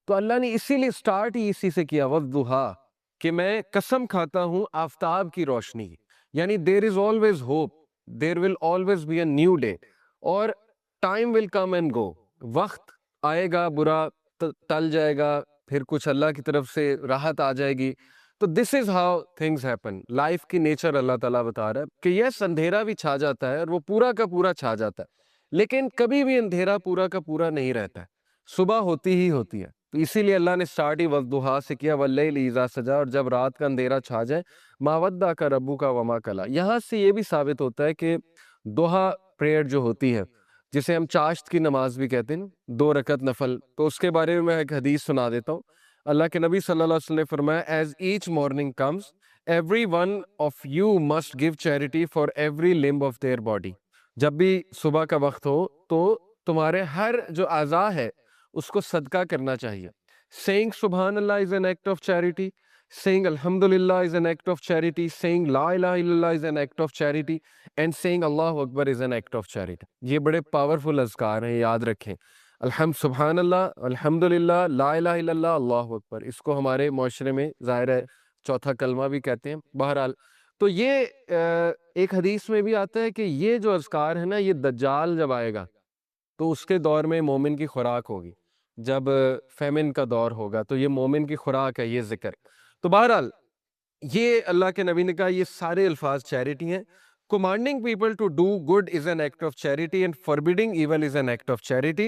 تو اللہ نے اسی لیے سٹارٹ ہی اسی سے کیا، والضحیٰ، کہ میں قسم کھاتا ہوں آفتاب کی روشنی کی، یعنی there is always hope, there will always be a new day, اور time will come and go, وقت آئے گا برا، ٹل جائے گا، پھر کچھ اللہ کی طرف سے راحت آ جائے گی. تو this is how things happen. Life کی نیچر اللہ تعالیٰ بتا رہا ہے کہ یس اندھیرا بھی چھا جاتا ہے اور وہ پورا کا پورا چھا جاتا ہے، لیکن کبھی بھی اندھیرا پورا کا پورا نہیں رہتا ہے، صبح ہوتی ہی ہوتی ہے. تو اسی لیے اللہ نے سٹارٹ ہی والضحیٰ سے کیا، واللیل اذا سجا، اور جب رات کا اندھیرا چھا جائے، ما ودعک ربک وما قلی. یہاں سے یہ بھی ثابت ہوتا ہے کہ دوحا پریئر جو ہوتی ہے، جسے ہم چاشت کی نماز بھی کہتے ہیں، 2 رکعت نفل، تو اس کے بارے میں ایک حدیث سنا دیتا ہوں. اللہ کے نبی صلی اللہ علیہ وسلم نے فرمایا، as each morning comes every one of you must give charity for every limb of their body. جب بھی صبح کا وقت ہو تو تمہارے ہر جو اعضاء ہے اس کو صدقہ کرنا چاہیے. سیئنگ سبحان اللہ is an act of charity, saying Alhamdulillah is an act of charity, saying La ilaha illallah is an act of charity, and saying Allahu Akbar is an act of charity. یہ بڑے powerful اذکار ہیں، یاد رکھیں. سبحان اللہ، الحمدللہ، لا الہ الا اللہ، اللہ اکبر. اس کو ہمارے معاشرے میں ظاہر ہے چوتھا کلمہ بھی کہتے ہیں. بہرحال تو یہ ایک حدیث میں بھی آتا ہے کہ یہ جو اذکار ہے نا، یہ دجال جب آئے گا تو اس کے دور میں مومن کی خوراک ہوگی. جب فیمن کا دور ہوگا تو یہ مومن کی خوراک ہے یہ ذکر. تو بہرحال یہ اللہ کے نبی نے کہا یہ سارے الفاظ چیریٹی ہیں. Commanding people to do good is an act of charity and forbidding evil is an act of charity.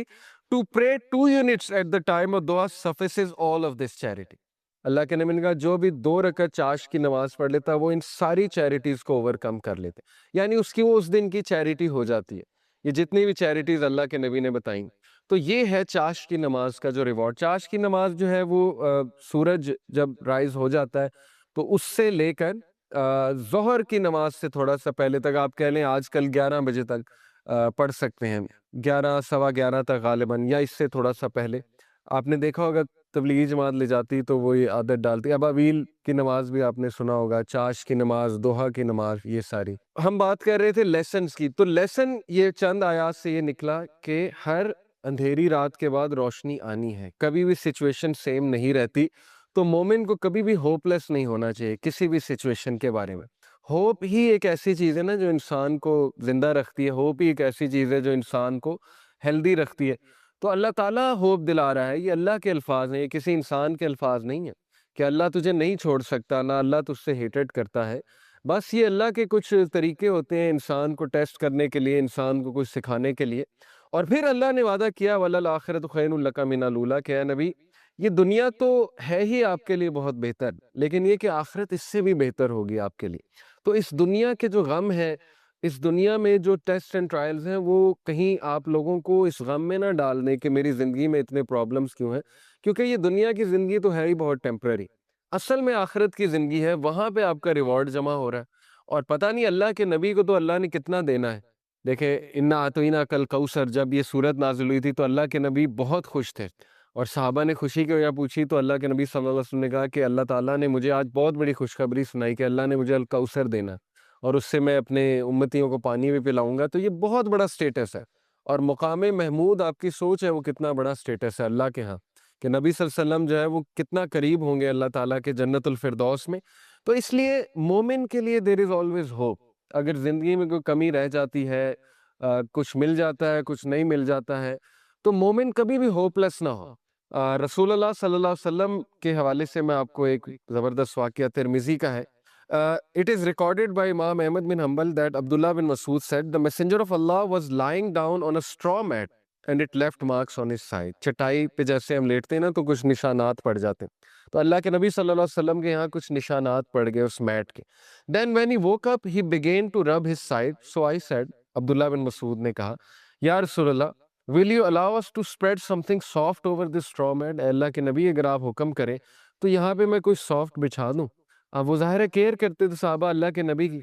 To pray 2 units at the time of dua suffices all of this charity. اللہ کے نبی نے کہا جو بھی 2 رکعت چاش کی نماز پڑھ لیتا وہ ان ساری چیریٹیز کو اوور کم کر لیتے، یعنی اس کی وہ اس دن کی چیریٹی ہو جاتی ہے. یہ جتنی بھی چیریٹیز اللہ کے نبی نے بتائیں، تو یہ ہے چاش کی نماز کا جو ریوارڈ. چاش کی نماز جو ہے وہ سورج جب رائز ہو جاتا ہے تو اس سے لے کر ظہر کی نماز سے تھوڑا سا پہلے تک، آپ کہہ لیں آج کل 11 بجے تک پڑھ سکتے ہیں، 11 سوا 11 تک غالباً، یا اس سے تھوڑا سا پہلے. آپ نے دیکھا ہوگا تبلیغی جماعت لے جاتی تو وہ یہ عادت ڈالتی. ابابیل کی نماز بھی آپ نے سنا ہوگا، چاش کی نماز، دوحا کی نماز، یہ ساری. ہم بات کر رہے تھے لیسنز کی. تو لیسن یہ چند آیات سے یہ نکلا کہ ہر اندھیری رات کے بعد روشنی آنی ہے، کبھی بھی سچویشن سیم نہیں رہتی. تو مومن کو کبھی بھی ہوپ لیس نہیں ہونا چاہیے کسی بھی سچویشن کے بارے میں. ہوپ ہی ایک ایسی چیز ہے نا جو انسان کو زندہ رکھتی ہے. ہوپ ہی ایک ایسی چیز ہے جو انسان کو ہیلدی رکھتی ہے. تو اللہ تعالیٰ ہوپ دلا رہا ہے. یہ اللہ کے الفاظ ہیں، یہ کسی انسان کے الفاظ نہیں ہیں کہ اللہ تجھے نہیں چھوڑ سکتا، نہ اللہ تجھ سے ہیٹڈ کرتا ہے. بس یہ اللہ کے کچھ طریقے ہوتے ہیں انسان کو ٹیسٹ کرنے کے لیے، انسان کو کچھ سکھانے کے لیے. اور پھر اللہ نے وعدہ کیا وَلَلْآخِرَةُ خَيْرٌ لَكَ مِنَ الْأُولَىٰ، کہ اے نبی یہ دنیا تو ہے ہی آپ کے لیے بہت بہتر، لیکن یہ کہ آخرت اس سے بھی بہتر ہوگی آپ کے لیے. تو اس دنیا کے جو غم ہے، اس دنیا میں جو ٹیسٹ اینڈ ٹرائلز ہیں، وہ کہیں آپ لوگوں کو اس غم میں نہ ڈال دیں کہ میری زندگی میں اتنے پرابلمز کیوں ہیں، کیونکہ یہ دنیا کی زندگی تو ہے ہی بہت ٹیمپرری. اصل میں آخرت کی زندگی ہے، وہاں پہ آپ کا ریوارڈ جمع ہو رہا ہے. اور پتہ نہیں اللہ کے نبی کو تو اللہ نے کتنا دینا ہے. دیکھیں انا اعطیناک کل کوثر، جب یہ صورت نازل ہوئی تھی تو اللہ کے نبی بہت خوش تھے، اور صحابہ نے خوشی کی وجہ پوچھی تو اللہ کے نبی صلی اللہ علیہ وسلم نے کہا کہ اللہ تعالیٰ نے مجھے آج بہت بڑی خوشخبری سنائی کہ اللہ نے مجھے الکوثر دینا، اور اس سے میں اپنے امتیوں کو پانی بھی پلاؤں گا. تو یہ بہت بڑا سٹیٹس ہے، اور مقام محمود آپ کی سوچ ہے وہ کتنا بڑا سٹیٹس ہے اللہ کے ہاں، کہ نبی صلی اللہ علیہ وسلم جو ہے وہ کتنا قریب ہوں گے اللہ تعالیٰ کے جنت الفردوس میں. تو اس لیے مومن کے لیے دیر از آلویز ہوپ. اگر زندگی میں کوئی کمی رہ جاتی ہے، کچھ مل جاتا ہے، کچھ نہیں مل جاتا ہے، تو مومن کبھی بھی ہوپ لیس نہ ہو. رسول اللہ صلی اللہ علیہ وسلم کے حوالے سے میں آپ کو ایک زبردست واقعہ ترمذی کا ہے. It is recorded by Imam Ahmad bin Hanbal that Abdullah bin Mas'ud said, the messenger of Allah was lying down on a straw mat and it left marks on his side. چٹائی پہ جیسے ہم لیٹتے ہیں نا تو کچھ نشانات پڑ جاتے ہیں، تو اللہ کے نبی صلی اللہ علیہ وسلم کے یہاں کچھ نشانات پڑ گئے اس میٹ کے. Then when he woke up, he began to rub his side. So I said, عبداللہ بن مسعود نے کہا، یا رسول اللہ will you allow us to spread something soft over this straw mat؟ اے اللہ کے نبی اگر آپ حکم کریں تو یہاں پہ میں کوئی سافٹ بچھا دوں. اب وہ ظاہر ہے کیئر کرتے تھے صحابہ اللہ کے نبی کی.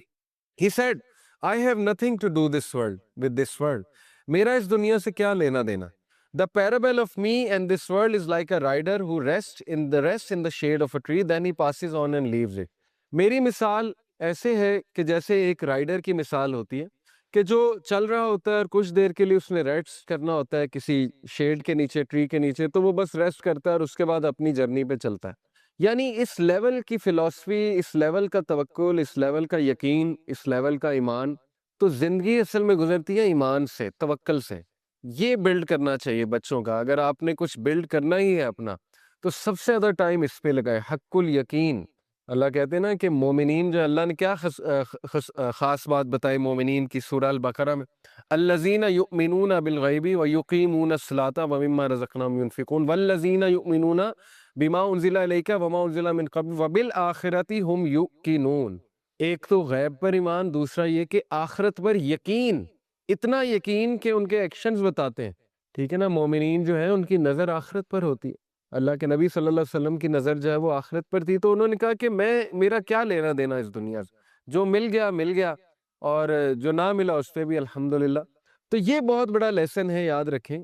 He said, I have nothing to do this world with this world. میرا اس دنیا سے کیا لینا دینا. The parable of me and this world is like a rider who rests in the shade of a tree, then he passes on and leaves it. میری مثال ایسے ہے کہ جیسے ایک رائڈر کی مثال ہوتی ہے کہ جو چل رہا ہوتا ہے اور کچھ دیر کے لیے اس نے ریسٹ کرنا ہوتا ہے کسی شیڈ کے نیچے، ٹری کے نیچے، تو وہ بس ریسٹ کرتا ہے اور اس کے بعد اپنی جرنی پہ چلتا ہے۔ یعنی اس لیول کی فلسفی، اس لیول کا توکل، اس لیول کا یقین، اس لیول کا ایمان، تو زندگی اصل میں گزرتی ہے ایمان سے، توکل سے۔ یہ بلڈ کرنا چاہیے بچوں کا۔ اگر آپ نے کچھ بلڈ کرنا ہی ہے اپنا، تو سب سے زیادہ ٹائم اس پہ لگائے، حق الیقین۔ اللہ کہتے ہیں نا کہ مومنین جو، اللہ نے کیا خاص بات بتائی مومنین کی سورہ البقرہ میں، الذین یؤمنون بالغیب ویقیمون الصلاۃ ومما رزقناہم ینفقون والذین یؤمنون بما انزل الیک وما انزل من قبل وبالآخرۃ هم یوقنون۔ ایک تو غیب پر ایمان، دوسرا یہ کہ آخرت پر یقین، اتنا یقین کہ ان کے ایکشنز بتاتے ہیں، ٹھیک ہے نا۔ مومنین جو ہیں ان کی نظر آخرت پر ہوتی ہے۔ اللہ کے نبی صلی اللہ علیہ وسلم کی نظر جو ہے وہ آخرت پر تھی، تو انہوں نے کہا کہ میرا کیا لینا دینا اس دنیا سے، جو مل گیا مل گیا، اور جو نہ ملا اس پہ بھی الحمدللہ۔ تو یہ بہت بڑا لیسن ہے، یاد رکھیں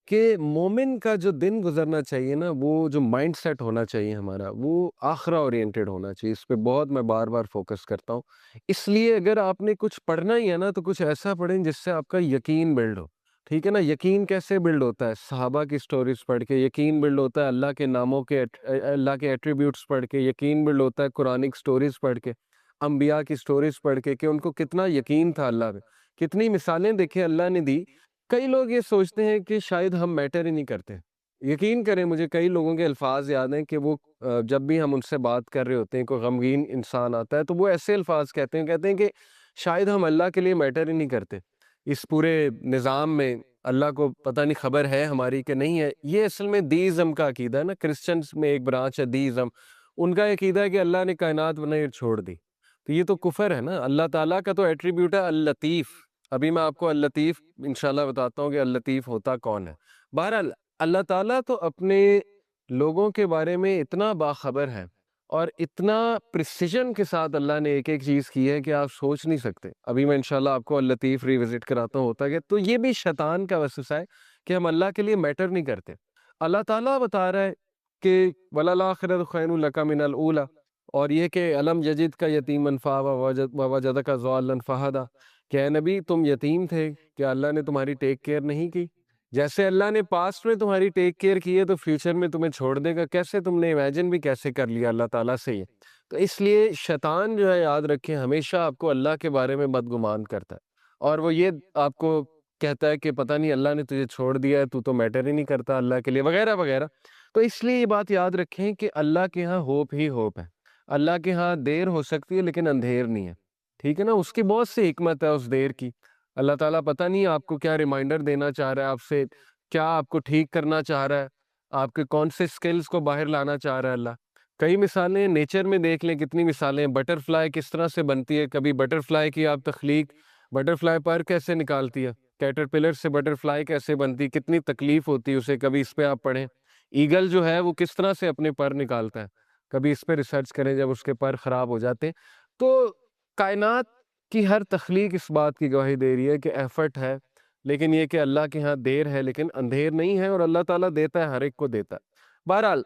کہ مومن کا جو دن گزرنا چاہیے نا، وہ جو مائنڈ سیٹ ہونا چاہیے ہمارا، وہ آخرہ اورینٹڈ ہونا چاہیے۔ اس پہ بہت میں بار بار فوکس کرتا ہوں۔ اس لیے اگر آپ نے کچھ پڑھنا ہی ہے نا، تو کچھ ایسا پڑھیں جس سے آپ کا یقین بلڈ ہو، ٹھیک ہے نا۔ یقین کیسے بلڈ ہوتا ہے؟ صحابہ کی سٹوریز پڑھ کے یقین بلڈ ہوتا ہے، اللہ کے ناموں کے اللہ کے ایٹریبیوٹس پڑھ کے یقین بلڈ ہوتا ہے، قرآنک سٹوریز پڑھ کے، انبیاء کی سٹوریز پڑھ کے کہ ان کو کتنا یقین تھا اللہ پہ۔ کتنی مثالیں دیکھیں اللہ نے دی۔ کئی لوگ یہ سوچتے ہیں کہ شاید ہم میٹر ہی نہیں کرتے۔ یقین کریں، مجھے کئی لوگوں کے الفاظ یاد ہیں کہ وہ جب بھی ہم ان سے بات کر رہے ہوتے ہیں، کوئی غمگین انسان آتا ہے تو وہ ایسے الفاظ کہتے ہیں کہ شاید ہم اللہ کے لیے میٹر ہی نہیں کرتے۔ اس پورے نظام میں اللہ کو پتہ نہیں خبر ہے ہماری کہ نہیں ہے۔ یہ اصل میں دیزم کا عقیدہ ہے نا، کرسچنز میں ایک برانچ ہے دیزم، ان کا عقیدہ ہے کہ اللہ نے کائنات بنائی چھوڑ دی، تو یہ تو کفر ہے نا۔ اللہ تعالیٰ کا تو ایٹریبیوٹ ہے اللطیف۔ ابھی میں آپ کو اللطیف انشاءاللہ بتاتا ہوں کہ اللطیف ہوتا کون ہے۔ بہرحال اللہ تعالیٰ تو اپنے لوگوں کے بارے میں اتنا باخبر ہے، اور اتنا پریسیجن کے ساتھ اللہ نے ایک ایک چیز کی ہے کہ آپ سوچ نہیں سکتے۔ ابھی میں انشاءاللہ آپ کو اللطیف ریوزٹ کراتا ہوں، ہوتا ہے کہ تو یہ بھی شیطان کا وسوسہ ہے کہ ہم اللہ کے لیے میٹر نہیں کرتے۔ اللہ تعالیٰ بتا رہا ہے کہ وَلَلْآخِرَةُ خَيْرٌ لَكَ مِنَ الْأُولَىٰ، اور یہ کہ الم یجد کا یتیمن فآویٰ ووجدک ضالاً فہدیٰ، کہ اے نبی تم یتیم تھے، کیا اللہ نے تمہاری ٹیک کیئر نہیں کی؟ جیسے اللہ نے پاسٹ میں تمہاری ٹیک کیئر کی ہے تو فیوچر میں تمہیں چھوڑ دے گا؟ کیسے تم نے امیجن بھی کیسے کر لیا اللہ تعالیٰ سے یہ؟ تو اس لیے شیطان جو ہے، یاد رکھیں، ہمیشہ آپ کو اللہ کے بارے میں بدگمان کرتا ہے، اور وہ یہ آپ کو کہتا ہے کہ پتہ نہیں اللہ نے تجھے چھوڑ دیا ہے، تو تو میٹر ہی نہیں کرتا اللہ کے لیے، وغیرہ وغیرہ۔ تو اس لیے یہ بات یاد رکھیں کہ اللہ کے ہاں ہوپ ہی ہوپ ہے۔ اللہ کے ہاں دیر ہو سکتی ہے لیکن اندھیر نہیں ہے، ٹھیک ہے نا۔ اس کی بہت سی حکمت ہے اس دیر کی۔ اللہ تعالیٰ پتہ نہیں آپ کو کیا ریمائنڈر دینا چاہ رہا ہے آپ سے، کیا آپ کو ٹھیک کرنا چاہ رہا ہے، آپ کے کون سے سکلز کو باہر لانا چاہ رہا ہے اللہ۔ کئی مثالیں نیچر میں دیکھ لیں، کتنی مثالیں، بٹر فلائی کس طرح سے بنتی ہے، کبھی بٹر فلائی کی آپ تخلیق، بٹر فلائی پر کیسے نکالتی ہے، کیٹر پلر سے بٹر فلائی کیسے بنتی، کتنی تکلیف ہوتی ہے اسے، کبھی اس پہ آپ پڑھیں۔ ایگل جو ہے وہ کس طرح سے اپنے پر نکالتا ہے، کبھی اس پہ ریسرچ کریں جب اس کے پر خراب ہو جاتے ہیں۔ تو کائنات کی ہر تخلیق اس بات کی گواہی دے رہی ہے کہ ایفرٹ ہے، لیکن یہ کہ اللہ کے ہاں دیر ہے لیکن اندھیر نہیں ہے، اور اللہ تعالیٰ دیتا ہے، ہر ایک کو دیتا ہے۔ بہرحال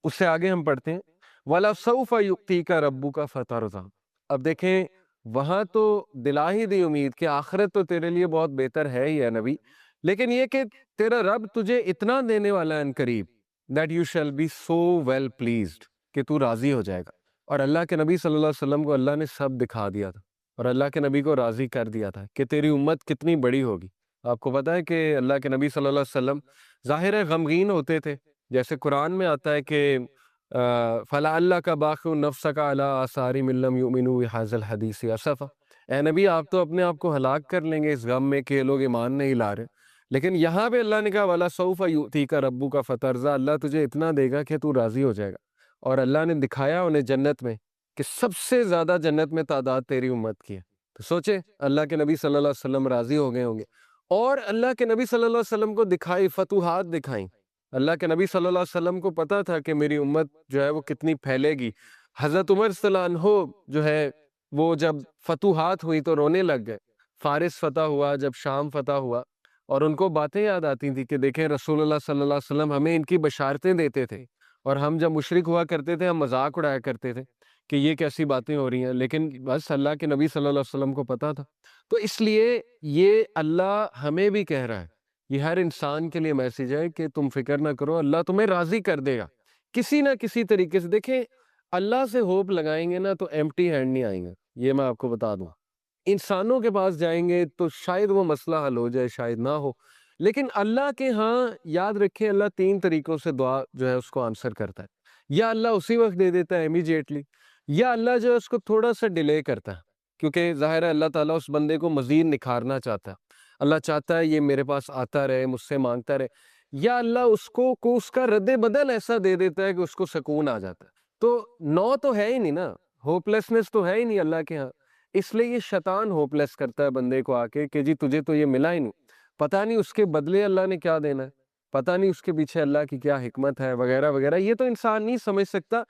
اس سے آگے ہم پڑھتے ہیں وَلَسَوْفَ يُؤْتِيكَ رَبُّكَ فَتَرْضَىٰ۔ اب دیکھیں وہاں تو دلا ہی دی امید کہ آخرت تو تیرے لیے بہت بہتر ہے ہی ہے نبی، لیکن یہ کہ تیرا رب تجھے اتنا دینے والا ہے ان قریب that you shall be so well pleased، کہ تو راضی ہو جائے گا۔ اور اللہ کے نبی صلی اللہ علیہ وسلم کو اللہ نے سب دکھا دیا تھا، اور اللہ کے نبی کو راضی کر دیا تھا کہ تیری امت کتنی بڑی ہوگی۔ آپ کو پتہ ہے کہ اللہ کے نبی صلی اللہ علیہ وسلم ظاہر ہے غمگین ہوتے تھے، جیسے قرآن میں آتا ہے کہ فَلَعَلَّكَ بَاخِعٌ نَفْسَكَ عَلَىٰ آثَارِهِمْ إِن لَّمْ يُؤْمِنُوا بِهَٰذَا الْحَدِيثِ أَسَفًا۔ اے نبی آپ تو اپنے آپ کو ہلاک کر لیں گے اس غم میں کہ یہ لوگ ایمان نہیں لا رہے، لیکن یہاں پہ اللہ نے کہا وَلَسَوْفَ يُؤْتِيكَ رَبُّكَ فَتَرْضَىٰ، اللہ تجھے اتنا دے گا کہ تو راضی ہو جائے گا۔ اور اللہ نے دکھایا انہیں جنت میں کہ سب سے زیادہ جنت میں تعداد تیری امت کی ہے۔ تو سوچے اللہ کے نبی صلی اللہ علیہ وسلم راضی ہو گئے ہوں گے، اور اللہ کے نبی صلی اللہ علیہ وسلم کو دکھائی فتوحات دکھائیں۔ اللہ کے نبی صلی اللہ علیہ وسلم کو پتا تھا کہ میری امت جو ہے وہ کتنی پھیلے گی۔ حضرت عمر صلی اللہ عنہ جو ہے وہ جب فتوحات ہوئی تو رونے لگ گئے، فارس فتح ہوا، جب شام فتح ہوا، اور ان کو باتیں یاد آتی تھیں کہ دیکھیں رسول اللہ صلی اللہ علیہ وسلم ہمیں ان کی بشارتیں دیتے تھے، اور ہم جب مشرک ہوا کرتے تھے ہم مذاق اڑایا کرتے تھے کہ یہ کیسی باتیں ہو رہی ہیں، لیکن بس اللہ کے نبی صلی اللہ علیہ وسلم کو پتا تھا. تو اس لیے یہ اللہ ہمیں بھی کہہ رہا ہے، یہ ہر انسان کے لیے میسج ہے کہ تم فکر نہ کرو، اللہ تمہیں راضی کر دے گا کسی نہ کسی طریقے سے. دیکھیں اللہ سے ہوپ لگائیں گے نا تو ایمٹی ہینڈ نہیں آئیں گے، یہ میں آپ کو بتا دوں. انسانوں کے پاس جائیں گے تو شاید وہ مسئلہ حل ہو جائے، شاید نہ ہو، لیکن اللہ کے ہاں یاد رکھیں اللہ 3 طریقوں سے دعا جو ہے اس کو آنسر کرتا ہے. یا اللہ اسی وقت دے دیتا ہے امیجیٹلی، یا اللہ جو ہے اس کو تھوڑا سا ڈیلے کرتا ہے، کیونکہ ظاہر ہے اللہ تعالیٰ اس بندے کو مزید نکھارنا چاہتا ہے. اللہ چاہتا ہے یہ میرے پاس آتا رہے، مجھ سے مانگتا رہے. یا اللہ اس کو اس کا رد بدل ایسا دے دیتا ہے کہ اس کو سکون آ جاتا ہے. تو نو تو ہے ہی نہیں نا، ہوپلیسنس تو ہے ہی نہیں اللہ کے ہاں. اس لیے یہ شیطان ہوپلیس کرتا ہے بندے کو آ کے کہ جی تجھے تو یہ ملا ہی نہیں، پتہ نہیں اس کے بدلے اللہ نے کیا دینا ہے، پتہ نہیں اس کے پیچھے اللہ کی کیا حکمت ہے وغیرہ وغیرہ. یہ تو انسان نہیں سمجھ سکتا.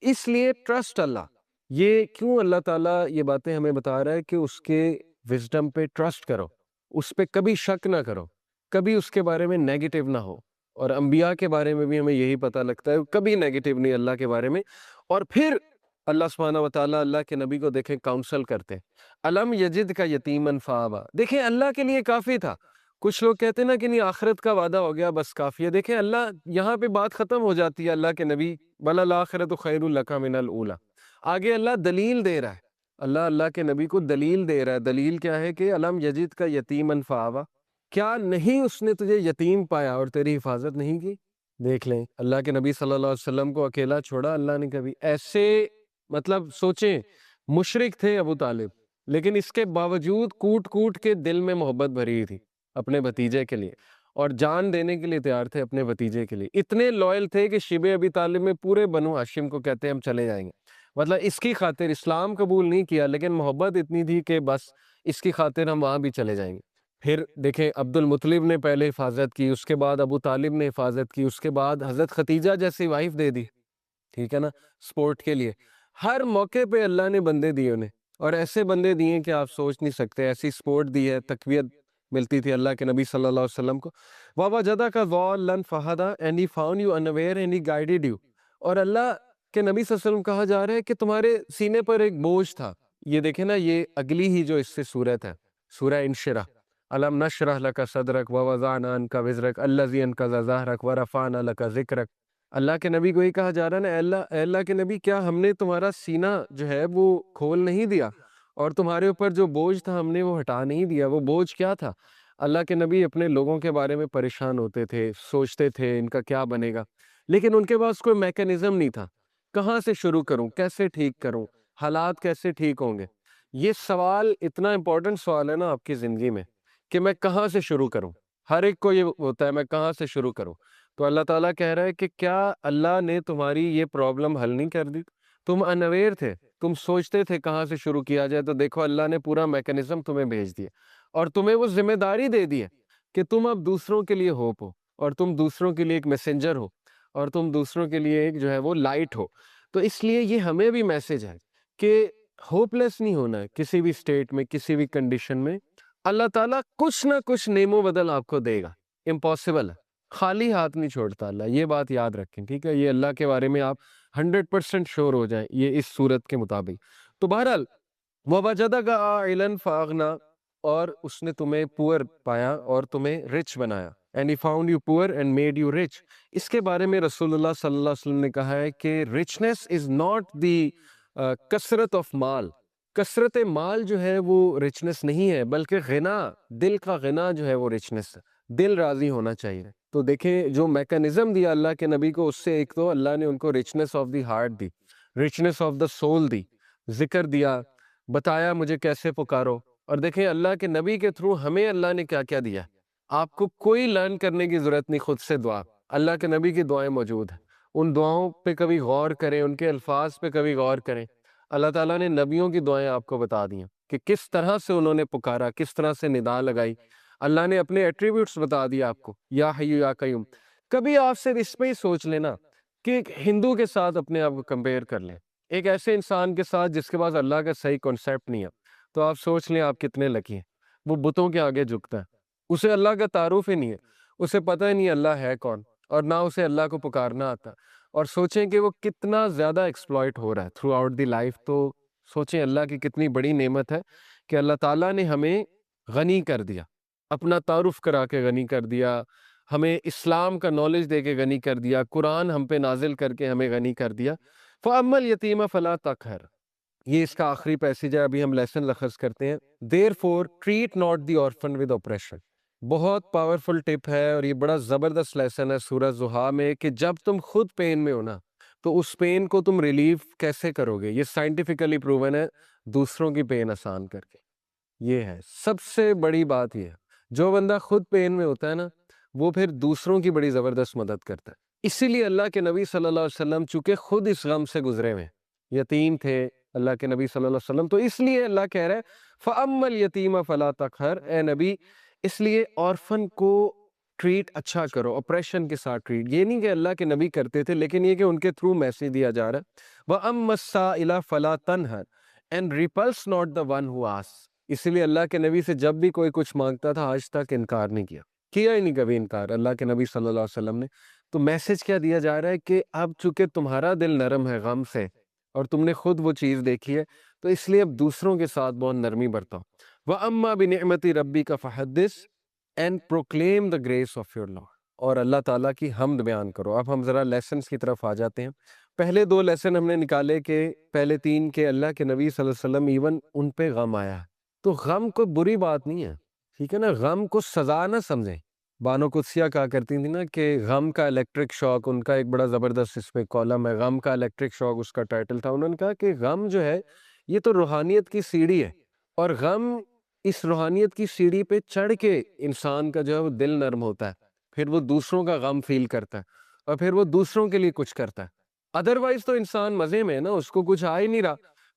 اس لیے ٹرسٹ اللہ. یہ کیوں اللہ تعالیٰ یہ باتیں ہمیں بتا رہا ہے کہ اس کے وزڈم پہ ٹرسٹ کرو، اس پہ کبھی شک نہ کرو، کبھی اس کے بارے میں نیگیٹو نہ ہو. اور انبیاء کے بارے میں بھی ہمیں یہی پتہ لگتا ہے، کبھی نیگیٹو نہیں اللہ کے بارے میں. اور پھر اللہ سبحانہ و تعالیٰ اللہ کے نبی کو دیکھیں کاؤنسل کرتے ہیں. علم یجد کا یتیمن فآوا، دیکھیں اللہ کے لیے کافی تھا. کچھ لوگ کہتے ہیں نا کہ نہیں آخرت کا وعدہ ہو گیا بس کافی ہے. دیکھیں اللہ یہاں پہ بات ختم ہو جاتی ہے اللہ کے نبی وَلَلْآخِرَةُ خَيْرٌ لَكَ مِنَ الْأُولَىٰ. آگے اللہ دلیل دے رہا ہے، اللہ کے نبی کو دلیل دے رہا ہے. دلیل کیا ہے کہ علم یجد کا یتیمن فآوا، کیا نہیں اس نے تجھے یتیم پایا اور تیری حفاظت نہیں کی. دیکھ لیں اللہ کے نبی صلی اللہ علیہ وسلم کو اکیلا چھوڑا اللہ نے کبھی. ایسے مطلب سوچیں مشرک تھے ابو طالب، لیکن اس کے باوجود کوٹ کوٹ کے دل میں محبت بھری تھی اپنے بھتیجے کے لیے، اور جان دینے کے لیے تیار تھے اپنے بھتیجے کے لیے. اتنے لوئل تھے کہ شبہ ابی طالب میں پورے بنو ہاشم کو کہتے ہیں ہم چلے جائیں گے. مطلب اس کی خاطر اسلام قبول نہیں کیا، لیکن محبت اتنی تھی کہ بس اس کی خاطر ہم وہاں بھی چلے جائیں گے. پھر دیکھیں عبد المطلب نے پہلے حفاظت کی، اس کے بعد ابو طالب نے حفاظت کی، اس کے بعد حضرت ختیجہ جیسی وائف دے دی، ٹھیک ہے نا، سپورٹ کے لیے. ہر موقع پہ اللہ نے بندے دیے انہیں، اور ایسے بندے دیے کہ آپ سوچ نہیں سکتے. ایسی سپورٹ دی ہے، تقویت ملتی تھی اللہ کے نبی صلی اللہ علیہ وسلم کو. وَوَجَدَكَ ضَالًّا فَهَدَىٰ and he found you unaware and he guided you. اور اللہ کے نبی صلی اللہ علیہ وسلم کہا جا رہا ہے کہ تمہارے سینے پر ایک بوجھ تھا. یہ دیکھیں نا، یہ اگلی ہی جو اس سے صورت ہے، سورہ انشرح. أَلَمْ نَشْرَحْ لَكَ صَدْرَكَ وَوَضَعْنَا عَنْكَ وِزْرَكَ الَّذِي أَنقَضَ ظَهْرَكَ وَرَفَعْنَا لَكَ ذِكْرَكَ. اللہ کے نبی کو یہ کہا جا رہا ہے نا، اے اللہ کے نبی کیا ہم نے تمہارا سینہ جو ہے وہ کھول نہیں دیا، اور تمہارے اوپر جو بوجھ تھا ہم نے وہ ہٹا نہیں دیا. وہ بوجھ کیا تھا؟ اللہ کے نبی اپنے لوگوں کے بارے میں پریشان ہوتے تھے، سوچتے تھے ان کا کیا بنے گا، لیکن ان کے پاس کوئی میکانزم نہیں تھا. کہاں سے شروع کروں، کیسے ٹھیک کروں، حالات کیسے ٹھیک ہوں گے. یہ سوال اتنا امپورٹنٹ سوال ہے نا آپ کی زندگی میں کہ میں کہاں سے شروع کروں. ہر ایک کو یہ ہوتا ہے میں کہاں سے شروع کروں. تو اللہ تعالیٰ کہہ رہا ہے کہ کیا اللہ نے تمہاری یہ پرابلم حل نہیں کر دی؟ تم انویئر تھے، تم سوچتے تھے کہاں سے شروع کیا جائے، تو دیکھو اللہ نے پورا میکانزم تمہیں بھیج دیا، اور تمہیں وہ ذمہ داری دے دی ہے کہ تم اب دوسروں کے لیے ہوپ ہو، اور تم دوسروں کے لیے ایک میسنجر ہو، اور تم دوسروں کے لیے ایک جو ہے وہ لائٹ ہو. تو اس لیے یہ ہمیں بھی میسج ہے کہ ہوپ لیس نہیں ہونا ہے کسی بھی اسٹیٹ میں، کسی بھی کنڈیشن میں. اللہ تعالیٰ کچھ نہ کچھ نعم و بدل آپ کو دے گا. امپاسبل ہے، خالی ہاتھ نہیں چھوڑتا اللہ، یہ بات یاد رکھیں، ٹھیک ہے. یہ اللہ کے بارے میں آپ 100% شور ہو جائیں یہ اس صورت کے مطابق. تو بہرحال وَوَجَدَكَ عَائِلًا فَأَغْنَىٰ، اور اس نے تمہیں پور پایا اور تمہیں رچ بنایا. And he found you poor and made you rich. اس کے بارے میں رسول اللہ صلی اللہ علیہ وسلم نے کہا ہے کہ richness is not the کثرت آف مال. کثرت مال جو ہے وہ richness نہیں ہے، بلکہ غنا، دل کا غنا جو ہے وہ richness ہے. دل راضی ہونا چاہیے. تو دیکھیں جو میکانزم دیا اللہ کے نبی کو، اس سے ایک تو اللہ نے ان کو richness آف دی ہارٹ دی، richness آف دا سول دی، ذکر دیا، بتایا مجھے کیسے پکارو. اور دیکھیں اللہ کے نبی کے تھرو ہمیں اللہ نے کیا کیا دیا. آپ کو کوئی لرن کرنے کی ضرورت نہیں، خود سے دعا. اللہ کے نبی کی دعائیں موجود ہیں، ان دعاؤں پہ کبھی غور کریں، ان کے الفاظ پہ کبھی غور کریں. اللہ تعالیٰ نے نبیوں کی دعائیں آپ کو بتا دی ہیں کہ کس طرح سے انہوں نے پکارا، کس طرح سے ندا لگائی. اللہ نے اپنے ایٹریبیوٹس بتا دیا آپ کو، یا حیو یا قیوم. کبھی آپ صرف اس پہ ہی سوچ لینا کہ ایک ہندو کے ساتھ اپنے آپ کو کمپیئر کر لیں، ایک ایسے انسان کے ساتھ جس کے پاس اللہ کا صحیح کانسیپٹ نہیں ہے، تو آپ سوچ لیں آپ کتنے لکی ہیں. وہ بتوں کے آگے جھکتا ہے، اسے اللہ کا تعارف ہی نہیں ہے، اسے پتہ ہی نہیں اللہ ہے کون، اور نہ اسے اللہ کو پکارنا آتا. اور سوچیں کہ وہ کتنا زیادہ ایکسپلائٹ ہو رہا ہے تھرو آؤٹ دی لائف. تو سوچیں اللہ کی کتنی بڑی نعمت ہے کہ اللہ تعالیٰ نے ہمیں غنی کر دیا، اپنا تعارف کرا کے غنی کر دیا، ہمیں اسلام کا نالج دے کے غنی کر دیا، قرآن ہم پہ نازل کر کے ہمیں غنی کر دیا. فَأَمَّا الْيَتِيمَ فَلَا تَقْهَرْ، یہ اس کا آخری پیسیج ہے، ابھی ہم لیسن لخص کرتے ہیں. Therefore treat not the orphan with oppression. بہت پاورفل ٹپ ہے اور یہ بڑا زبردست لیسن ہے سورہ زحا میں کہ جب تم خود پین میں ہو نا تو اس پین کو تم ریلیف کیسے کرو گے. یہ سائنٹیفکلی پروون ہے، دوسروں کی پین آسان کر کے. یہ ہے سب سے بڑی بات. یہ ہے جو بندہ خود پین میں ہوتا ہے نا وہ پھر دوسروں کی بڑی زبردست مدد کرتا ہے. اسی لیے اللہ کے نبی صلی اللہ علیہ وسلم چونکہ خود اس غم سے گزرے ہوئے یتیم تھے اللہ کے نبی صلی اللہ علیہ وسلم، تو اس لیے اللہ کہہ رہا ہے فَأَمَّا الْيَتِيمَ فَلَا تَقْهَرْ، اے نبی اس لیے آرفن کو ٹریٹ اچھا کرو، اپریشن کے ساتھ ٹریٹ. یہ نہیں کہ اللہ کے نبی کرتے تھے لیکن یہ کہ ان کے تھرو میسیج دیا جا رہا ہے. وَأَمَّا السَّائِلَ فَلَا تَنْهَرْ and repulse not the one who asks. اسی لیے اللہ کے نبی سے جب بھی کوئی کچھ مانگتا تھا آج تک انکار نہیں کیا ہی نہیں کبھی انکار اللہ کے نبی صلی اللہ علیہ وسلم نے. تو میسیج کیا دیا جا رہا ہے کہ اب چونکہ تمہارا دل نرم ہے غم سے اور تم نے خود وہ چیز دیکھی ہے تو اس لیے اب دوسروں کے ساتھ بہت نرمی برتاؤ. وَأَمَّا بِنِعْمَةِ رَبِّكَ فَحَدِّثْ and proclaim the grace of your Lord، اور اللہ تعالیٰ کی حمد بیان کرو. اب ہم ذرا لیسنز کی طرف آ جاتے ہیں. پہلے 2 لیسن ہم نے نکالے کہ پہلے 3 کہ اللہ کے نبی صلی اللہ علیہ وسلم ایون ان پہ غم آیا ہے تو غم کوئی بری بات نہیں ہے، ٹھیک ہے نا. غم کو سزا نہ سمجھیں. بانو قدسیہ کہا کرتی تھی نا کہ غم کا الیکٹرک شاک، ان کا ایک بڑا زبردست اس پہ کالم ہے غم کا الیکٹرک شاک، اس کا ٹائٹل تھا. انہوں نے کہا کہ غم جو ہے یہ تو روحانیت کی سیڑھی ہے اور غم اس روحانیت کی سیڑھی پہ چڑھ کے انسان کا جو ہے وہ دل نرم ہوتا ہے، پھر وہ دوسروں کا غم فیل کرتا ہے اور پھر وہ دوسروں کے لیے کچھ کرتا ہے. ادروائز تو انسان مزے میں ہے نا، اس کو کچھ آ ہی نہیں رہا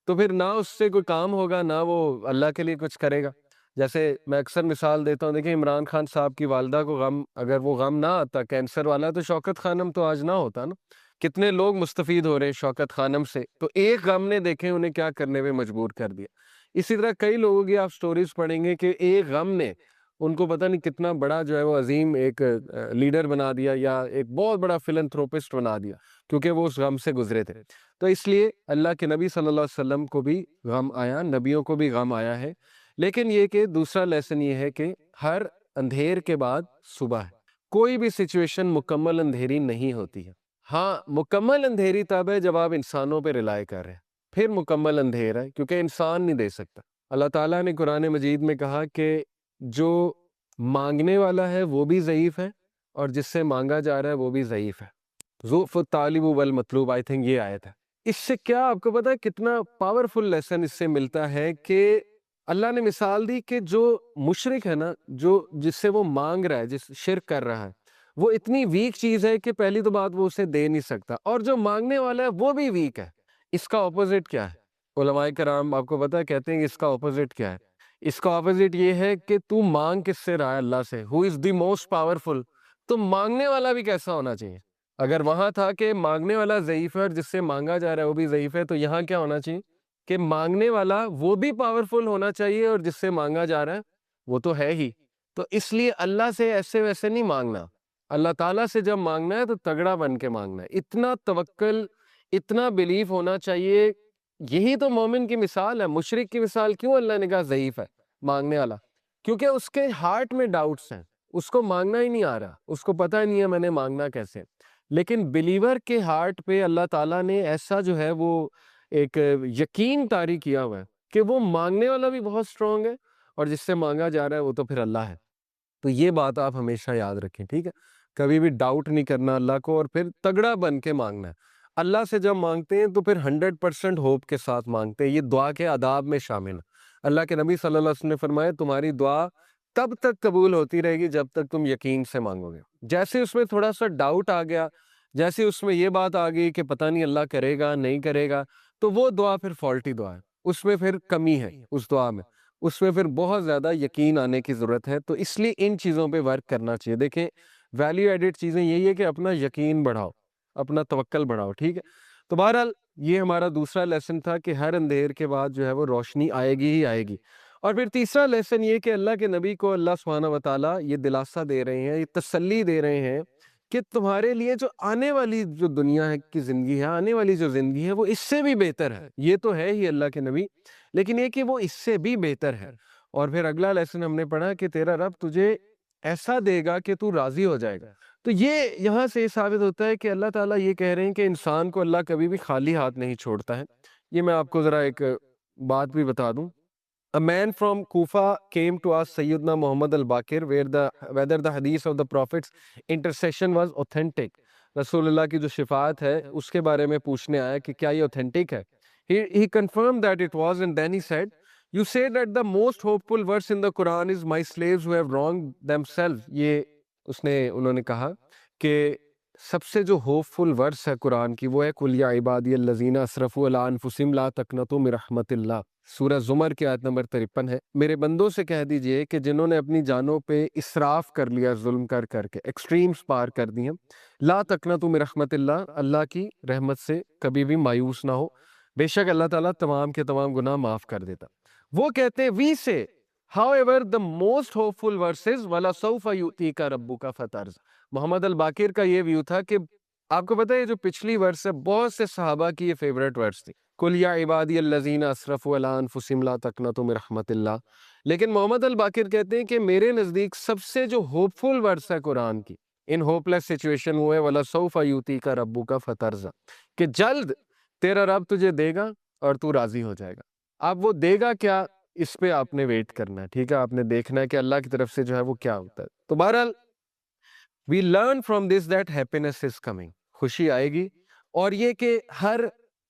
تو پھر نہ اس سے کوئی کام ہوگا نہ وہ اللہ کے لیے کچھ کرے گا. جیسے میں اکثر مثال دیتا ہوں، دیکھیں عمران خان صاحب کی والدہ کو غم، اگر وہ غم نہ آتا کینسر والا تو شوکت خانم تو آج نہ ہوتا نا. کتنے لوگ مستفید ہو رہے ہیں شوکت خانم سے، تو ایک غم نے دیکھیں انہیں کیا کرنے پہ مجبور کر دیا. اسی طرح کئی لوگوں کی آپ سٹوریز پڑھیں گے کہ ایک غم نے ان کو پتہ نہیں کتنا بڑا جو ہے وہ عظیم ایک لیڈر بنا دیا یا ایک بہت بڑا فلنتھروپسٹ بنا دیا کیونکہ وہ اس غم سے گزرے تھے. تو اس لیے اللہ کے نبی صلی اللہ علیہ وسلم کو بھی غم آیا، نبیوں کو بھی غم آیا ہے. لیکن یہ کہ دوسرا لیسن یہ ہے کہ ہر اندھیر کے بعد صبح ہے. کوئی بھی سچویشن مکمل اندھیری نہیں ہوتی ہے. ہاں مکمل اندھیری تب ہے جب آپ انسانوں پہ ریلائی کر رہے ہیں، پھر مکمل اندھیر ہے کیونکہ انسان نہیں دے سکتا. اللہ تعالیٰ نے قرآن مجید میں کہا کہ جو مانگنے والا ہے وہ بھی ضعیف ہے اور جس سے مانگا جا رہا ہے وہ بھی ضعیف ہے. ضعف الطالب والمطلوب، آئی تھنک یہ آیت ہے. اس سے کیا آپ کو پتا ہے کتنا پاورفل لیسن اس سے ملتا ہے کہ اللہ نے مثال دی کہ جو مشرک ہے نا، جو جس سے وہ مانگ رہا ہے، جس شرک کر رہا ہے، وہ اتنی ویک چیز ہے کہ پہلی تو بات وہ اسے دے نہیں سکتا، اور جو مانگنے والا ہے وہ بھی ویک ہے. اس کا اپوزٹ کیا ہے؟ علماء کرام آپ کو پتا ہے کہتے ہیں کہ اس کا اپوزٹ کیا ہے. اس کا اپوزٹ یہ ہے کہ تو مانگ کس سے رہا ہے؟ اللہ سے، ہو از دی موسٹ پاورفل. تو مانگنے والا بھی کیسا ہونا چاہیے؟ اگر وہاں تھا کہ مانگنے والا ضعیف ہے اور جس سے مانگا جا رہا ہے وہ بھی ضعیف ہے، تو یہاں کیا ہونا چاہیے کہ مانگنے والا وہ بھی پاورفل ہونا چاہیے اور جس سے مانگا جا رہا ہے وہ تو ہے ہی. تو اس لیے اللہ سے ایسے ویسے نہیں مانگنا. اللہ تعالیٰ سے جب مانگنا ہے تو تگڑا بن کے مانگنا ہے، اتنا توکل، اتنا بلیف ہونا چاہیے. یہی تو مومن کی مثال ہے. مشرک کی مثال کیوں اللہ نے کہا ضعیف ہے مانگنے والا؟ کیونکہ اس کے ہارٹ میں ڈاؤٹس ہیں، اس کو مانگنا ہی نہیں آ رہا، اس کو پتہ ہی نہیں ہے میں نے مانگنا کیسے. لیکن بلیور کے ہارٹ پہ اللہ تعالیٰ نے ایسا جو ہے وہ ایک یقین طاری کیا ہوا ہے کہ وہ مانگنے والا بھی بہت سٹرونگ ہے اور جس سے مانگا جا رہا ہے وہ تو پھر اللہ ہے. تو یہ بات آپ ہمیشہ یاد رکھیں، ٹھیک ہے؟ کبھی بھی ڈاؤٹ نہیں کرنا اللہ کو اور پھر تگڑا بن کے مانگنا ہے. اللہ سے جب مانگتے ہیں تو پھر 100% ہوپ کے ساتھ مانگتے ہیں. یہ دعا کے آداب میں شامل ہے. اللہ کے نبی صلی اللہ علیہ وسلم نے فرمایا تمہاری دعا تب تک قبول ہوتی رہے گی جب تک تم یقین سے مانگو گے. جیسے اس میں تھوڑا سا ڈاؤٹ آ گیا، جیسے اس میں یہ بات آ گئی کہ پتہ نہیں اللہ کرے گا نہیں کرے گا، تو وہ دعا پھر فالٹی دعا ہے، اس میں پھر کمی ہے اس دعا میں، اس میں پھر بہت زیادہ یقین آنے کی ضرورت ہے. تو اس لیے ان چیزوں پہ ورک کرنا چاہیے. دیکھیں ویلیو ایڈڈ چیزیں یہی ہے کہ اپنا یقین بڑھاؤ، اپنا توکل بڑھاؤ، ٹھیک ہے؟ تو بہرحال یہ ہمارا دوسرا لیسن تھا کہ ہر اندھیر کے بعد جو ہے وہ روشنی آئے گی ہی آئے گی. اور پھر تیسرا لیسن یہ کہ اللہ کے نبی کو اللہ سبحانہ و تعالیٰ یہ دلاسا دے رہے ہیں، یہ تسلی دے رہے ہیں کہ تمہارے لیے جو آنے والی جو دنیا ہے کی زندگی ہے، آنے والی جو زندگی ہے وہ اس سے بھی بہتر ہے. یہ تو ہے ہی اللہ کے نبی، لیکن یہ کہ وہ اس سے بھی بہتر ہے. اور پھر اگلا لیسن ہم نے پڑھا کہ تیرا رب تجھے ایسا دے گا کہ تو راضی ہو جائے گا. تو یہ یہاں سے ثابت ہوتا ہے کہ اللہ تعالیٰ یہ کہہ رہے ہیں کہ انسان کو اللہ کبھی بھی خالی ہاتھ نہیں چھوڑتا ہے. یہ میں آپ کو ذرا ایک بات بھی بتا دوں. A man from Kufa came to ask Sayyidina Muhammad al-Baqir whether the hadith of the Prophet's intercession was authentic. رسول اللہ کی جو شفاعت ہے اس کے بارے میں پوچھنے آیا کہ کیا یہ authentic ہے. He confirmed that it was, and then he said, "You say that the most hopeful verse in the Quran is my slaves who have wronged themselves." یہ انہوں نے کہا کہ سب سے جو ہوپ فل ورس ہے قرآن کی وہ ہے قُلْ يَا عِبَادِيَ الَّذِينَ أَسْرَفُوا عَلَىٰ أَنفُسِهِمْ لَا تَقْنَطُوا مِن رَحْمَتِ اللَّهِ. سورہ زمر کی آیت نمبر 53 ہے. میرے بندوں سے کہہ دیجئے کہ جنہوں نے اپنی جانوں پہ اسراف کر لیا، ظلم کر کے ایکسٹریمز پار کر دی ہیں، لا تقنطوا من رحمت اللہ، اللہ کی رحمت سے کبھی بھی مایوس نہ ہو، بے شک اللہ تعالیٰ تمام کے تمام گناہ معاف کر دیتا. وہ کہتے ہیں وی سے however the most hopeful verses وَلَسَوْفَ يُؤْتِيكَ رَبُّكَ فَتَرْضَىٰ. محمد الباقر کا یہ ویو تھا کہ آپ کو پتہ ہے جو پچھلی ورس ہے بہت سے صحابہ کی یہ فیورٹ ورس تھی، قُلْ يَا عِبَادِيَ الَّذِينَ أَسْرَفُوا عَلَىٰ أَنفُسِهِمْ لَا تَقْنَطُوا مِن رَحْمَتِ اللَّهِ. لیکن محمد الباقر کہتے ہیں کہ میرے نزدیک سب سے جو ہوپ فل ورس ہے قرآن کی ان ہوپ لیس سچویشن وہ ہے وَلَسَوْفَ يُؤْتِيكَ رَبُّكَ فَتَرْضَىٰ، کہ جلد تیرا رب تجھے دے گا اور تو راضی ہو جائے گا. اب وہ دے گا کیا، اس پہ آپ نے ویٹ کرنا ہے، ٹھیک ہے، آپ نے دیکھنا ہے کہ اللہ کی طرف سے جو ہے وہ کیا ہوتا ہے. تو بہرحال we learn from this that happiness is coming. خوشی آئے گی، اور یہ کہ ہر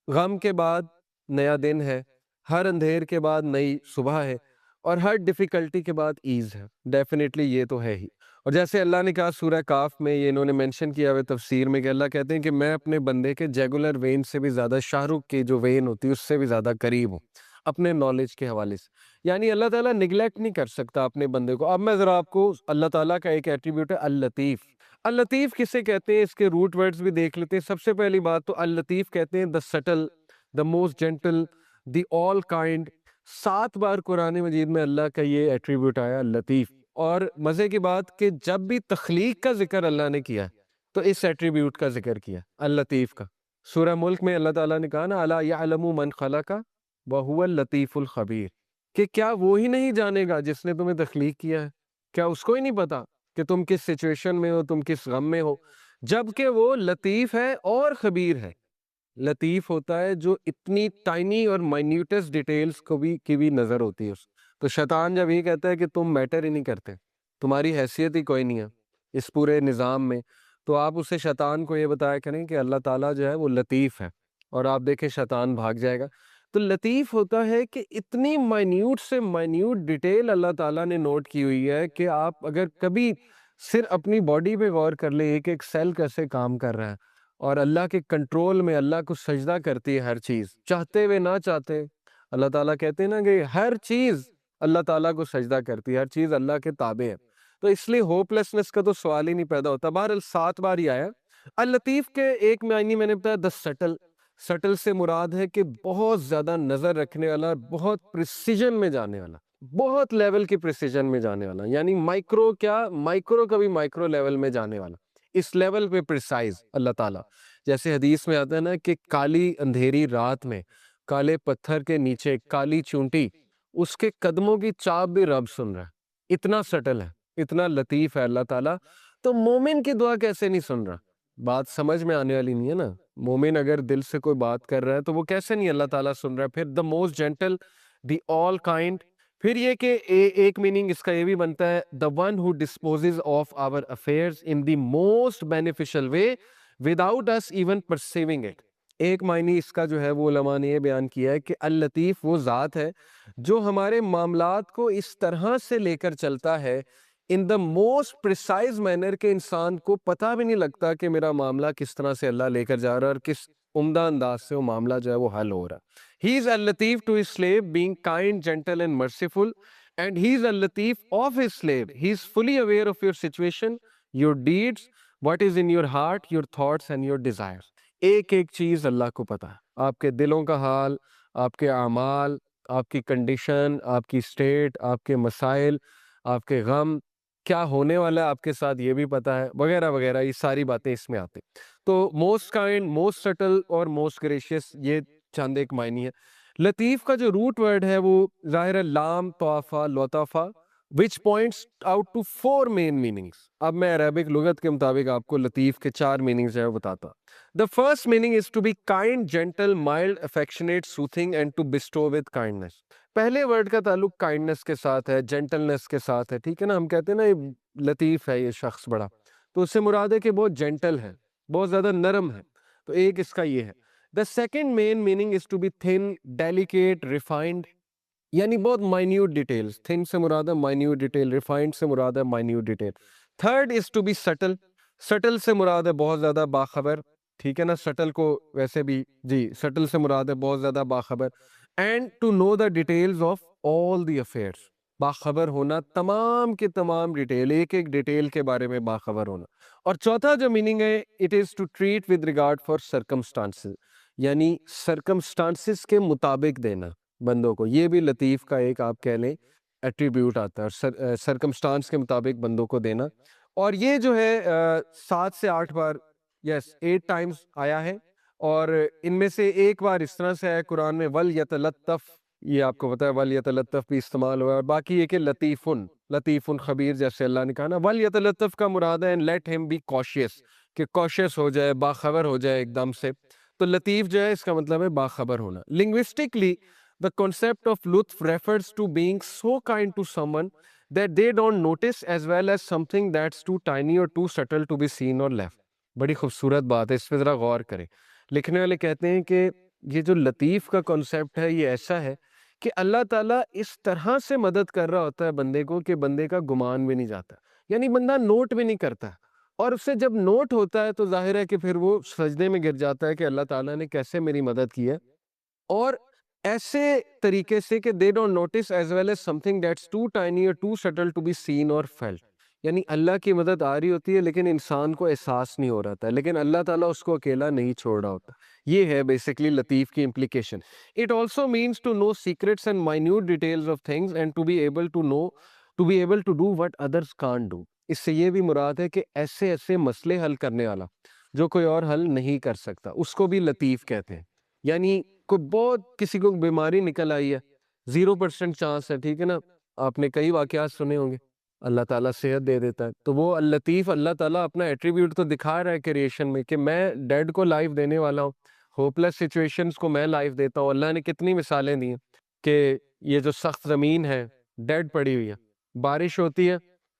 غم کے بعد نیا دن ہے، ہر اندھیر کے بعد نئی صبح ہے، اور ہر ڈیفیکلٹی کے بعد ایز ہے. ڈیفینیٹلی یہ تو ہے ہی. اور جیسے اللہ نے کہا سورہ کاف میں، یہ انہوں نے مینشن کیا ہوئے تفسیر میں کہ اللہ کہتے ہیں کہ میں اپنے بندے کے جیگولر وین سے بھی زیادہ، شاہ رخ کی جو وین ہوتی ہے اس سے بھی زیادہ قریب ہوں اپنے نالج کے حوالے سے. یعنی اللہ تعالیٰ نگلیکٹ نہیں کر سکتا اپنے بندے کو. اب میں ذرا آپ کو اللہ تعالیٰ کا ایک ایٹریبیوٹ ہے اللطیف. اللطیف کسے کہتے ہیں، اس کے روٹ ورڈز بھی دیکھ لیتے ہیں. سب سے پہلی بات تو اللطیف کہتے ہیں the subtle, the most gentle, the all kind. 7 بار قرآن مجید میں اللہ کا یہ ایٹریبیوٹ آیا لطیف. اور مزے کی بات کہ جب بھی تخلیق کا ذکر اللہ نے کیا تو اس ایٹریبیوٹ کا ذکر کیا، اللطیف کا. سورہ ملک میں اللہ تعالیٰ نے کہا نا الا یعلم من خلق وہو اللطیف الخبیر، کہ کیا وہی نہیں جانے گا جس نے تمہیں تخلیق کیا ہے؟ کیا اس کو ہی نہیں پتا کہ تم کس سچویشن میں ہو، تم کس غم میں ہو؟ جبکہ وہ لطیف ہے اور خبیر ہے. لطیف ہوتا ہے جو اتنی ٹائنی اور مائنیوٹس ڈیٹیلز کو بھی کی بھی نظر ہوتی ہے اس. تو شیطان جب یہ کہتا ہے کہ تم میٹر ہی نہیں کرتے، تمہاری حیثیت ہی کوئی نہیں ہے اس پورے نظام میں، تو آپ اسے شیطان کو یہ بتایا کریں کہ اللہ تعالیٰ جو ہے وہ لطیف ہے، اور آپ دیکھیں شیطان بھاگ جائے گا. تو لطیف ہوتا ہے کہ اتنی مائنیوٹ سے مائنیوٹ ڈیٹیل اللہ تعالیٰ نے نوٹ کی ہوئی ہے کہ آپ اگر کبھی صرف اپنی باڈی پہ غور کر لیں، ایک ایک سیل کیسے کام کر رہا ہے، اور اللہ کے کنٹرول میں اللہ کو سجدہ کرتی ہے ہر چیز، چاہتے ہوئے نہ چاہتے. اللہ تعالیٰ کہتے ہیں نا کہ ہر چیز اللہ تعالیٰ کو سجدہ کرتی ہے، ہر چیز اللہ کے تابع ہے. تو اس لیے ہوپ لیسنس کا تو سوال ہی نہیں پیدا ہوتا. بہرحال 7 بار ہی آیا. اللطیف کے ایک معنی میں نے بتایا دا سٹل. سٹل سے مراد ہے کہ بہت زیادہ نظر رکھنے والا، بہت پریسیجن میں جانے والا، بہت لیول کی پریسیجن میں جانے والا. یعنی مائکرو کا بھی مائکرو لیول میں جانے والا، اس لیول پہ پریسائز اللہ تعالیٰ. جیسے حدیث میں آتا ہے نا کہ کالی اندھیری رات میں کالے پتھر کے نیچے کالی چونٹی، اس کے قدموں کی چاپ بھی رب سن رہا ہے. اتنا سٹل ہے، اتنا لطیف ہے اللہ تعالیٰ. تو مومن کی دعا کیسے نہیں سن رہا؟ بات سمجھ میں آنے والی نہیں ہے نا. مومن اگر دل سے کوئی بات کر رہا ہے تو وہ کیسے نہیں اللہ تعالیٰ سن رہا ہے؟ پھر the most gentle, the all kind. پھر یہ کہ ایک میننگ اس کا یہ بھی بنتا ہے the one who disposes of our affairs in the most beneficial way without us even perceiving it. ایک معنی اس کا جو ہے وہ علماء نے یہ بیان کیا ہے کہ اللطیف وہ ذات ہے جو ہمارے معاملات کو اس طرح سے لے کر چلتا ہے ان دا موسٹ پریسائز مینر کہ انسان کو پتہ بھی نہیں لگتا کہ میرا معاملہ کس طرح سے اللہ لے کر جا رہا ہے اور کس عمدہ انداز سے وہ معاملہ جو ہے وہ حل ہو رہا ہے. He is al-Latif to his slave, being kind, gentle and merciful, and he is al-Latif of his slave. He is fully aware of your situation, your deeds, what is in your heart, your thoughts and your desires. ایک ایک چیز اللہ کو پتہ ہے، آپ کے دلوں کا حال، آپ کے اعمال، آپ کی کنڈیشن، آپ کی سٹیٹ، آپ کے مسائل، آپ کے غم، کیا ہونے والا ہے آپ کے ساتھ یہ بھی پتا ہے، وغیرہ وغیرہ، یہ ساری باتیں اس میں آتے. تو موسٹ کائنڈ، موسٹ سٹل اور موسٹ گریشیس، یہ چند ایک معنی ہے. لطیف کا جو روٹ ورڈ ہے وہ ظاہر ہے لام طوافہ لطافہ which points out to 4 main meanings. اب میں عربک لغت کے مطابق آپ کو لطیف کے 4 meanings جو ہے وہ بتاتا. The first meaning is to be kind, gentle, mild, affectionate, soothing and to bestow with kindness. پہلے ورڈ کا تعلق کائنڈنس کے ساتھ ہے، جینٹلنس کے ساتھ ہے، ٹھیک ہے نا. ہم کہتے ہیں نا یہ لطیف ہے یہ شخص بڑا، تو اس سے مراد ہے کہ بہت جینٹل ہے، بہت زیادہ نرم ہے. تو ایک اس کا یہ ہے. The second main meaning is to be thin, delicate, refined. یعنی بہت مائنیوٹ ڈیٹیلز. تھن سے مراد ہے مائنیوٹ ڈیٹیل، ریفائنڈ سے مراد ہے minute detail. Third is to be subtle. Subtle سے مراد ہے بہت زیادہ باخبر، ٹھیک ہے نا. سٹل کو ویسے بھی جی سٹل سے مراد ہے بہت زیادہ باخبر. And to know the details of all the affairs. باخبر ہونا تمام کے تمام ڈیٹیل، ایک ایک ڈیٹیل کے بارے میں باخبر ہونا. اور چوتھا جو میننگ ہے it is to treat with regard for circumstances, یعنی سرکمسٹانسز کے مطابق دینا بندوں کو. یہ بھی لطیف کا ایک آپ کہہ لیں ایٹریبیوٹ آتا ہے، سرکمسٹانس کے مطابق بندوں کو دینا. اور یہ جو ہے 7 سے 8 بار، یس 8 ٹائمز آیا ہے. اور ان میں سے ایک بار اس طرح سے ہے قرآن میں وَلْيَتَلَطَّفْ، یہ آپ کو پتا ہے وَلْيَتَلَطَّفْ بھی استعمال ہوا ہے. اور باقی یہ کہ لطیفٌ خبیر، جیسے اللہ نے کہا نا وَلْيَتَلَطَّفْ کا مراد ہے let him be cautious، کہ cautious ہو جائے، باخبر ہو جائے ایک دم سے. تو لطیف جو ہے اس کا مطلب ہے باخبر ہونا. لنگوسٹکلی the concept of لطف refers to being so kind to someone that they don't notice as well as something that's too tiny or too subtle to be seen or left. بڑی خوبصورت بات ہے، اس پہ ذرا غور کریں. لکھنے والے کہتے ہیں کہ یہ جو لطیف کا کنسیپٹ ہے یہ ایسا ہے کہ اللہ تعالیٰ اس طرح سے مدد کر رہا ہوتا ہے بندے کو کہ بندے کا گمان بھی نہیں جاتا، یعنی بندہ نوٹ بھی نہیں کرتا. اور اس سے جب نوٹ ہوتا ہے تو ظاہر ہے کہ پھر وہ سجدے میں گر جاتا ہے کہ اللہ تعالیٰ نے کیسے میری مدد کی ہے. اور ایسے طریقے سے کہ they don't notice as well as something that's too tiny or too subtle to be seen or felt. یعنی اللہ کی مدد آ رہی ہوتی ہے لیکن انسان کو احساس نہیں ہو رہا تھا، لیکن اللہ تعالیٰ اس کو اکیلا نہیں چھوڑ رہا ہوتا. یہ ہے بیسکلی لطیف کی implication. It also means to know secrets and minute details of things and to be able to do what others can't do. اس سے یہ بھی مراد ہے کہ ایسے ایسے مسئلے حل کرنے والا جو کوئی اور حل نہیں کر سکتا، اس کو بھی لطیف کہتے ہیں. یعنی کوئی بہت کسی کو بیماری نکل آئی ہے، 0% چانس ہے، ٹھیک ہے نا. آپ نے کئی واقعات سنے ہوں گے، اللہ تعالیٰ صحت دے دیتا ہے. تو وہ اللطیف، اللہ تعالیٰ اپنا ایٹریبیوٹ تو دکھا رہا ہے کریشن میں کہ میں ڈیڈ کو لائف دینے والا ہوں، ہوپلیس سچویشنز کو میں لائف دیتا ہوں. اللہ نے کتنی مثالیں دی ہیں کہ یہ جو سخت زمین ہے ڈیڈ پڑی ہوئی ہے، بارش ہوتی ہے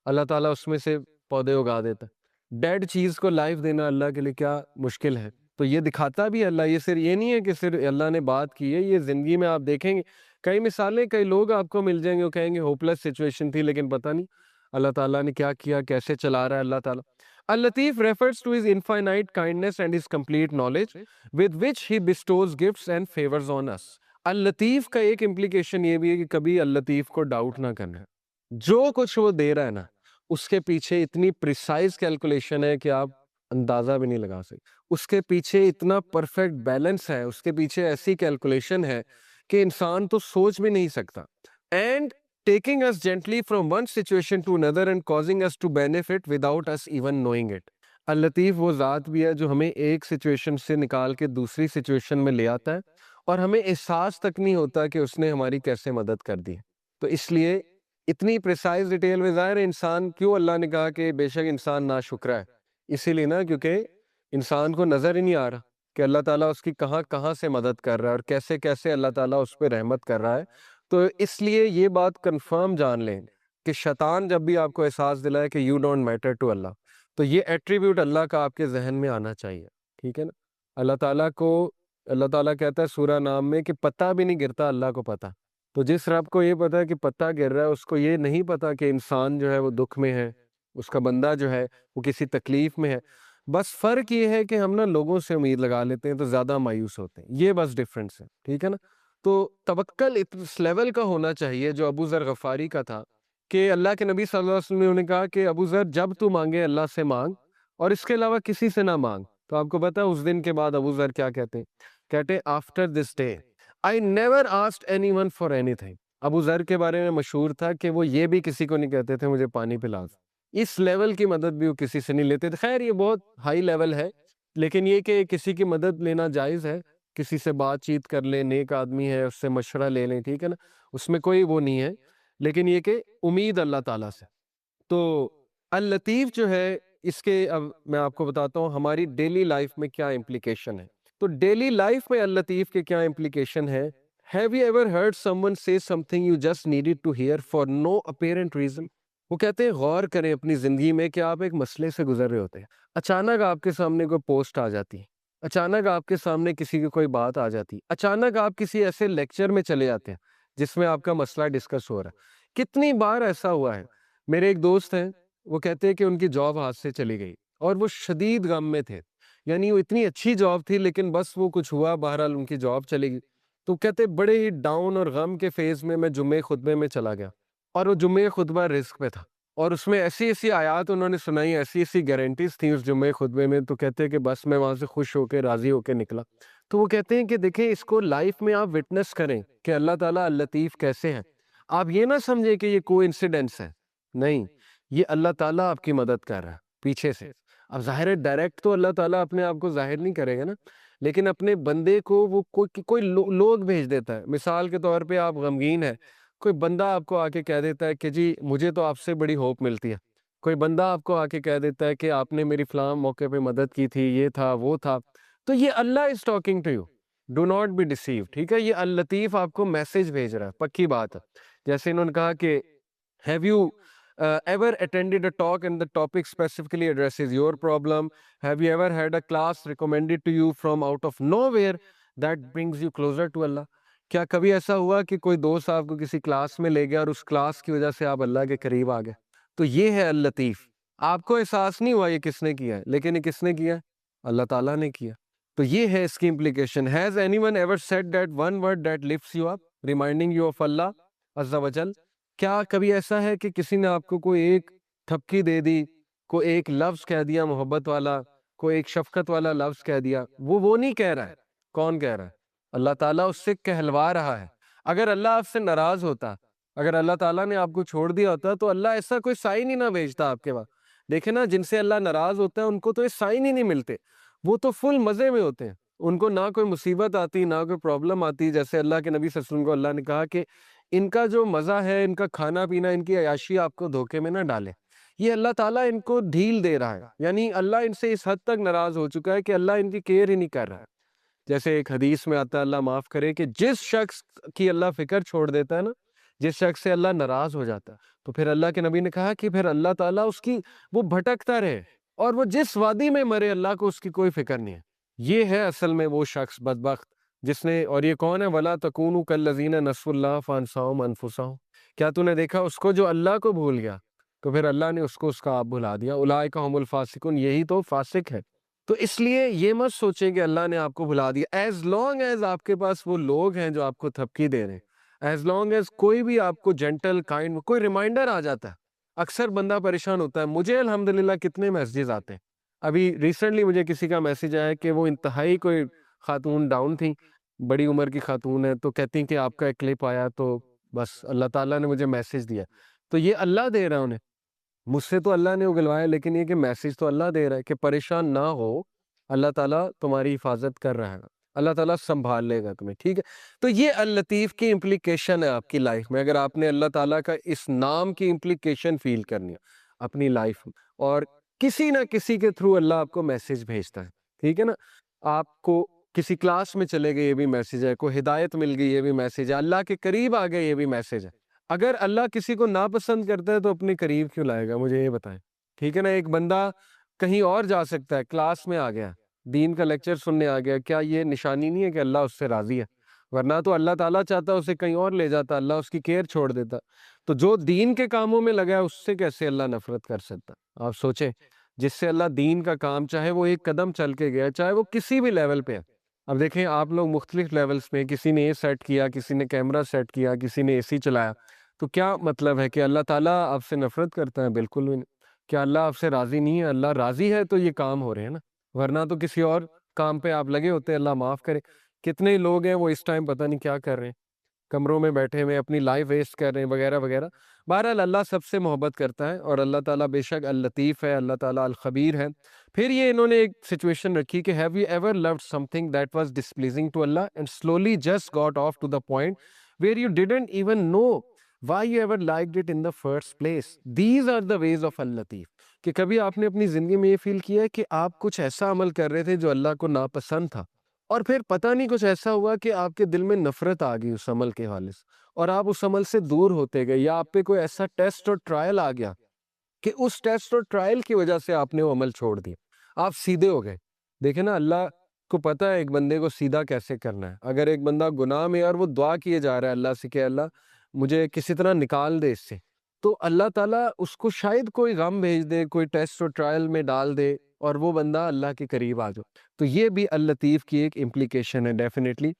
اللہ تعالیٰ اس میں سے پودے اگا دیتا ہے. ڈیڈ چیز کو لائف دینا اللہ کے لیے کیا مشکل ہے. تو یہ دکھاتا بھی اللہ. یہ نہیں ہے کہ صرف اللہ نے بات کی ہے، یہ زندگی میں آپ دیکھیں گے کئی مثالیں، کئی لوگ آپ کو مل جائیں گے وہ کہیں گے ہوپلیس سچویشن تھی لیکن پتہ نہیں اللہ تعالیٰ نے کیا کیا، کیسے چلا رہا ہے اللہ تعالیٰ. اللطیف refers to his infinite kindness and his complete knowledge with which he bestows gifts and favors on us. اللطیف کا ایک امپلیکیشن یہ بھی ہے کہ کبھی اللطیف کو ڈاؤٹ نہ کرنا ہے. جو کچھ وہ دے رہا ہے نا اس کے پیچھے اتنی پریسائز کیلکولیشن ہے کہ آپ اندازہ بھی نہیں لگا سکتے. اس کے پیچھے اتنا پرفیکٹ بیلنس ہے، اس کے پیچھے ایسی کیلکولیشن ہے کہ انسان تو سوچ بھی نہیں سکتا. And taking us gently from one situation to another and causing us to benefit without us even knowing it. اللطیف وہ ذات بھی ہے جو ہمیں ایک سچویشن سے نکال کے دوسری سچویشن میں لے آتا ہے اور ہمیں احساس تک نہیں ہوتا کہ اس نے ہماری کیسے مدد کر دی. تو اس لیے اتنی پریسائز ڈیٹیل میں ظاہر ہے انسان کیوں اللہ نے کہا کہ بے شک انسان ناشکرا ہے، اسی لیے نا کیونکہ انسان کو نظر ہی نہیں آ رہا کہ اللہ تعالیٰ اس کی کہاں کہاں سے مدد کر رہا ہے اور کیسے کیسے اللہ تعالیٰ اس پہ رحمت کر رہا ہے. تو اس لیے یہ بات کنفرم جان لیں کہ شیطان جب بھی آپ کو احساس دلائے کہ یو ڈونٹ میٹر ٹو اللہ، تو یہ ایٹریبیوٹ اللہ کا آپ کے ذہن میں آنا چاہیے. ٹھیک ہے نا. اللہ تعالیٰ کو، اللہ تعالیٰ کہتا ہے سورہ نام میں کہ پتہ بھی نہیں گرتا اللہ کو پتہ. تو جس رب کو یہ پتا ہے کہ پتہ گر رہا ہے، اس کو یہ نہیں پتا کہ انسان جو ہے وہ دکھ میں ہے، اس کا بندہ جو ہے وہ کسی تکلیف میں ہے. بس فرق یہ ہے کہ ہم نا لوگوں سے امید لگا لیتے ہیں تو زیادہ مایوس ہوتے ہیں، یہ بس ڈفرینس ہے. ٹھیک ہے نا. تو توکل اس لیول کا ہونا چاہیے جو ابو ذر غفاری کا تھا کہ اللہ کے نبی صلی اللہ علیہ وسلم نے کہا کہ ابو ذر جب تو مانگے اللہ سے مانگ اور اس کے علاوہ کسی سے نہ مانگ. تو آپ کو پتا ہے اس دن کے بعد ابو ذر کیا کہتے ہیں؟ کہتے ہیں after this day I never asked anyone for anything. ابو ذر کے بارے میں مشہور تھا کہ وہ یہ بھی کسی کو نہیں کہتے تھے مجھے پانی پلا دو. اس لیول کی مدد بھی وہ کسی سے نہیں لیتے تھے. خیر یہ بہت ہائی لیول ہے، لیکن یہ کہ کسی کی مدد لینا جائز ہے، کسی سے بات چیت کر لیں، نیک آدمی ہے اس سے مشورہ لے لیں، ٹھیک ہے نا، اس میں کوئی وہ نہیں ہے. لیکن یہ کہ امید اللہ تعالیٰ سے. تو اللطیف جو ہے اس کے اب میں آپ کو بتاتا ہوں ہماری ڈیلی لائف میں کیا امپلیکیشن ہے. تو ڈیلی لائف میں اللطیف کے کیا امپلیکیشن ہے. Have you ever heard someone say something you just needed to hear for no apparent reason؟ وہ کہتے ہیں غور کریں اپنی زندگی میں کہ آپ ایک مسئلے سے گزر رہے ہوتے ہیں، اچانک آپ کے سامنے کوئی پوسٹ آ جاتی ہے، اچانک آپ کے سامنے کسی کی کوئی بات آ جاتی ہے، اچانک آپ کسی ایسے لیکچر میں چلے جاتے ہیں جس میں آپ کا مسئلہ ڈسکس ہو رہا ہے. کتنی بار ایسا ہوا ہے. میرے ایک دوست ہیں، وہ کہتے ہیں کہ ان کی جاب ہاتھ سے چلی گئی اور وہ شدید غم میں تھے. یعنی وہ اتنی اچھی جاب تھی لیکن بس وہ کچھ ہوا، بہرحال ان کی جاب چلی گئی. تو کہتے بڑے ہی ڈاؤن اور غم کے فیز میں جمعے خطبے میں چلا گیا، اور وہ جمعے خطبہ رزق پہ تھا، اور اس میں ایسی ایسی آیات انہوں نے سنائی، ایسی ایسی گارنٹیز تھیں اس جمعے خطبے میں. تو کہتے ہیں کہ بس میں وہاں سے خوش ہو کے راضی ہو کے نکلا. تو وہ کہتے ہیں کہ دیکھیں اس کو لائف میں آپ وٹنس کریں کہ اللہ تعالیٰ اللطیف کیسے ہے. آپ یہ نہ سمجھیں کہ یہ کوئی انسیڈنس ہے، نہیں، یہ اللہ تعالیٰ آپ کی مدد کر رہا ہے پیچھے سے. اب ظاہر ہے ڈائریکٹ تو اللہ تعالیٰ اپنے آپ کو ظاہر نہیں کرے گا نا، لیکن اپنے بندے کو وہ کوئی لوگ بھیج دیتا ہے. مثال کے طور پہ آپ غمگین ہیں، کوئی بندہ آپ کو آ کے کہہ دیتا ہے کہ جی مجھے تو آپ سے بڑی ہوپ ملتی ہے. کوئی بندہ آپ کو آ کے کہہ دیتا ہے کہ آپ نے میری فلاں موقع پہ مدد کی تھی، یہ تھا وہ تھا. تو یہ Allah is talking to you, do not be deceive. ٹھیک ہے، یہ اللطیف آپ کو میسج بھیج رہا ہے، پکی بات ہے. جیسے انہوں نے کہا کہ have you ever attended a talk and the topic specifically addresses your problem? Have you ever had a class recommended to you from out of nowhere that brings you closer to Allah? کیا کبھی ایسا ہوا کہ کوئی دوست آپ کو کسی کلاس میں لے گیا اور اس کلاس کی وجہ سے آپ اللہ کے قریب آ گئے؟ تو یہ ہے اللطیف. آپ کو احساس نہیں ہوا یہ کس نے کیا ہے، لیکن یہ کس نے کیا ہے؟ اللہ تعالیٰ نے کیا. تو یہ ہے اس کی implication. Has anyone ever said that one word that lifts you up, reminding you of Allah عز و جل؟ کیا کبھی ایسا ہے کہ کسی نے آپ کو کوئی ایک تھپکی دے دی، کوئی ایک لفظ کہہ دیا محبت والا، کوئی ایک شفقت والا لفظ کہہ دیا؟ وہ نہیں کہہ رہا ہے. کون کہہ رہا ہے؟ اللہ تعالیٰ اس سے کہلوا رہا ہے. اگر اللہ آپ سے ناراض ہوتا، اگر اللہ تعالیٰ نے آپ کو چھوڑ دیا ہوتا تو اللہ ایسا کوئی سائن ہی نہ بھیجتا آپ کے پاس. دیکھیں نا، جن سے اللہ ناراض ہوتا ہے ان کو تو یہ سائن ہی نہیں ملتے، وہ تو فل مزے میں ہوتے ہیں، ان کو نہ کوئی مصیبت آتی نہ کوئی پرابلم آتی. جیسے اللہ کے نبی صلی اللہ علیہ وسلم کو اللہ نے کہا کہ ان کا جو مزہ ہے، ان کا کھانا پینا، ان کی عیاشی آپ کو دھوکے میں نہ ڈالے. یہ اللہ تعالیٰ ان کو ڈھیل دے رہا ہے، یعنی اللہ ان سے اس حد تک ناراض ہو چکا ہے کہ اللہ ان کی کیئر ہی نہیں کر رہا ہے. جیسے ایک حدیث میں آتا ہے، اللہ معاف کرے، کہ جس شخص کی اللہ فکر چھوڑ دیتا ہے نا، جس شخص سے اللہ ناراض ہو جاتا ہے، تو پھر اللہ کے نبی نے کہا کہ پھر اللہ تعالیٰ اس کی وہ بھٹکتا رہے اور وہ جس وادی میں مرے اللہ کو اس کی کوئی فکر نہیں ہے. یہ ہے اصل میں وہ شخص بدبخت جس نے، اور یہ کون ہے؟ وَلَا تَكُونُوا كَالَّذِينَ نَسُوا اللَّهَ فَأَنسَاهُمْ أَنفُسَهُمْ. کیا تو نے دیکھا اس کو جو اللہ کو بھول گیا تو پھر اللہ نے اس کو اس کا آپ بھلا دیا. اولئک هم الفاسقون، یہی تو فاسق ہے. تو اس لیے یہ مت سوچیں کہ اللہ نے آپ کو بھلا دیا. ایز لانگ ایز آپ کے پاس وہ لوگ ہیں جو آپ کو تھپکی دے رہے ہیں، ایز لانگ ایز کوئی بھی آپ کو جینٹل کائنڈ کوئی ریمائنڈر آ جاتا ہے. اکثر بندہ پریشان ہوتا ہے. مجھے الحمدللہ کتنے میسیجز آتے ہیں. ابھی ریسنٹلی مجھے کسی کا میسیج آیا کہ وہ انتہائی کوئی خاتون ڈاؤن تھی، بڑی عمر کی خاتون ہے، تو کہتی ہیں کہ آپ کا ایک کلپ آیا تو بس اللہ تعالیٰ نے مجھے میسیج دیا. تو یہ اللہ دے رہا ہے انہیں، مجھ سے تو اللہ نے اگلوایا، لیکن یہ کہ میسیج تو اللہ دے رہا ہے کہ پریشان نہ ہو، اللہ تعالیٰ تمہاری حفاظت کر رہا ہے، اللہ تعالیٰ سنبھال لے گا تمہیں. ٹھیک ہے، تو یہ اللطیف کی امپلیکیشن ہے آپ کی لائف میں. اگر آپ نے اللہ تعالیٰ کا اس نام کی امپلیکیشن فیل کرنی ہے اپنی لائف میں، اور کسی نہ کسی کے تھرو اللہ آپ کو میسیج بھیجتا ہے. ٹھیک ہے نا، آپ کو کسی کلاس میں چلے گئے یہ بھی میسیج ہے، کوئی ہدایت مل گئی یہ بھی میسیج ہے، اللہ کے قریب آ گئے یہ بھی میسیج ہے. اگر اللہ کسی کو ناپسند کرتا ہے تو اپنے قریب کیوں لائے گا؟ مجھے یہ بتائیں. ٹھیک ہے نا، ایک بندہ کہیں اور جا سکتا ہے، کلاس میں آ گیا، دین کا لیکچر سننے آ گیا، کیا یہ نشانی نہیں ہے کہ اللہ اس سے راضی ہے؟ ورنہ تو اللہ تعالیٰ چاہتا اسے کہیں اور لے جاتا، اللہ اس کی کیئر چھوڑ دیتا. تو جو دین کے کاموں میں لگا ہے اس سے کیسے اللہ نفرت کر سکتا؟ آپ سوچیں، جس سے اللہ دین کا کام، چاہے وہ ایک قدم چل کے گیا، چاہے وہ کسی بھی لیول پہ ہے. اب دیکھیں آپ لوگ مختلف لیولز میں، کسی نے یہ سیٹ کیا، کسی نے کیمرہ سیٹ کیا، کسی نے اے سی چلایا، تو کیا مطلب ہے کہ اللہ تعالیٰ آپ سے نفرت کرتا ہے؟ بالکل بھی نہیں. کیا اللہ آپ سے راضی نہیں ہے؟ اللہ راضی ہے تو یہ کام ہو رہے ہیں نا، ورنہ تو کسی اور کام پہ آپ لگے ہوتے. اللہ معاف کرے. کتنے لوگ ہیں وہ اس ٹائم پتہ نہیں کیا کر رہے ہیں. کمروں میں بیٹھے ہوئے اپنی لائف ویسٹ کر رہے ہیں وغیرہ وغیرہ. بہرحال اللہ سب سے محبت کرتا ہے اور اللہ تعالیٰ بے شک اللطیف ہے, اللہ تعالیٰ الخبیر ہے. پھر یہ انہوں نے ایک سچویشن رکھی کہ have you ever loved something that was displeasing to Allah and slowly just got off to the point where you didn't even know why you ever liked it in the first place. These are the ways of اللطیف. کہ کبھی آپ نے اپنی زندگی میں یہ فیل کیا ہے کہ آپ کچھ ایسا عمل کر رہے تھے جو اللہ کو ناپسند تھا, اور پھر پتہ نہیں کچھ ایسا ہوا کہ آپ کے دل میں نفرت آ گئی اس عمل کے حوالے سے, اور آپ اس عمل سے دور ہوتے گئے, یا آپ پہ کوئی ایسا ٹیسٹ اور ٹرائل آ گیا کہ اس ٹیسٹ اور ٹرائل کی وجہ سے آپ نے وہ عمل چھوڑ دیا, آپ سیدھے ہو گئے. دیکھیں نا, اللہ کو پتہ ہے ایک بندے کو سیدھا کیسے کرنا ہے. اگر ایک بندہ گناہ میں اور وہ دعا کیے جا رہا ہے اللہ سے کہ اللہ مجھے کسی طرح نکال دے اس سے, تو اللہ تعالیٰ اس کو شاید کوئی غم بھیج دے, کوئی ٹیسٹ اور ٹرائل میں ڈال دے, اور وہ بندہ اللہ کے قریب آ جائے. تو یہ بھی اللطیف کی ایک امپلیکیشن ہے definitely.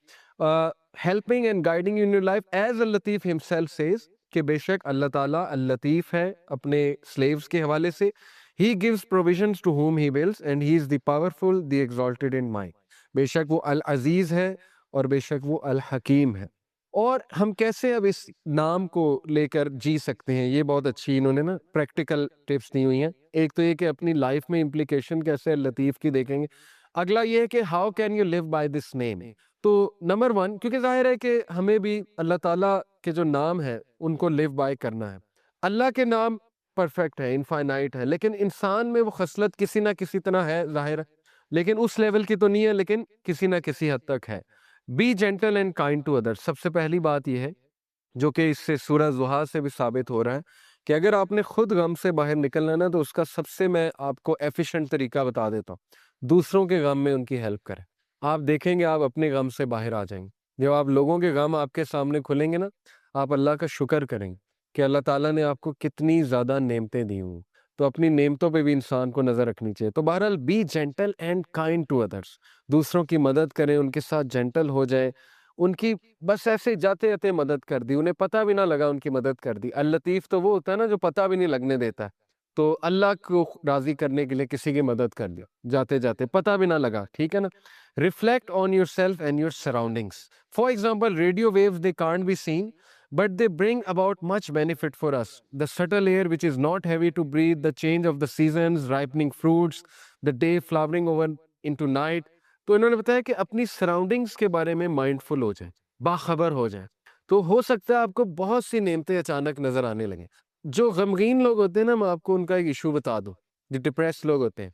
Helping and guiding in your life as Al-Latif himself says, کہ بے شک اللہ تعالیٰ اللطیف ہے اپنے سلیوز کے حوالے سے. He gives provisions to whom he wills and he is the powerful, the exalted in might. بے شک وہ العزیز ہے اور بے شک وہ الحکیم ہے. اور ہم کیسے اب اس نام کو لے کر جی سکتے ہیں, یہ بہت اچھی انہوں نے نا پریکٹیکل ٹپس دی ہوئی ہیں. ایک تو یہ کہ اپنی لائف میں امپلیکیشن کیسے لطیف کی دیکھیں گے. اگلا یہ ہے کہ how can you live by this name. تو نمبر 1, کیونکہ ظاہر ہے کہ ہمیں بھی اللہ تعالیٰ کے جو نام ہے ان کو لیو بائی کرنا ہے. اللہ کے نام پرفیکٹ ہے, انفائنائٹ ہے, لیکن انسان میں وہ خصلت کسی نہ کسی طرح ہے ظاہر ہے, لیکن اس لیول کی تو نہیں ہے, لیکن کسی نہ کسی حد تک ہے. Be gentle and kind to others. سب سے پہلی بات یہ ہے جو کہ اس سے سورہ ضحیٰ سے بھی ثابت ہو رہا ہے کہ اگر آپ نے خود غم سے باہر نکلنا نا, تو اس کا سب سے میں آپ کو ایفیشنٹ طریقہ بتا دیتا ہوں, دوسروں کے غم میں ان کی ہیلپ کریں. آپ دیکھیں گے آپ اپنے غم سے باہر آ جائیں گے. جب آپ لوگوں کے غم آپ کے سامنے کھلیں گے نا, آپ اللہ کا شکر کریں گے کہ اللہ تعالیٰ نے آپ کو کتنی زیادہ نعمتیں دی ہوں. تو اپنی نعمتوں پہ بھی انسان کو نظر رکھنی چاہیے. تو بہرحال be gentle and kind to others. دوسروں کی مدد کریں, ان کے ساتھ جینٹل ہو جائے, ان کی بس ایسے جاتے جاتے مدد کر دی, انہیں پتہ بھی نہ لگا ان کی مدد کر دی. اللطیف تو وہ ہوتا ہے نا جو پتہ بھی نہیں لگنے دیتا ہے. تو اللہ کو راضی کرنے کے لیے کسی کی مدد کر دیا جاتے جاتے, پتہ بھی نہ لگا, ٹھیک ہے نا. Reflect on yourself and your surroundings. For example, radio waves they can't be seen but they bring about much benefit for us. The subtle air which is not heavy to breathe, the change of the seasons, ripening fruits, the day flowering over into night. تو انہوں نے بتایا کہ اپنی surroundings کے بارے میں mindful ہو جائیں, باخبر ہو جائیں, تو ہو سکتا ہے آپ کو بہت سی نعمتیں اچانک نظر آنے لگیں. جو غمگین لوگ ہوتے ہیں نا, میں آپ کو ان کا ایک ایشو بتا دوں. جو ڈپریس لوگ ہوتے ہیں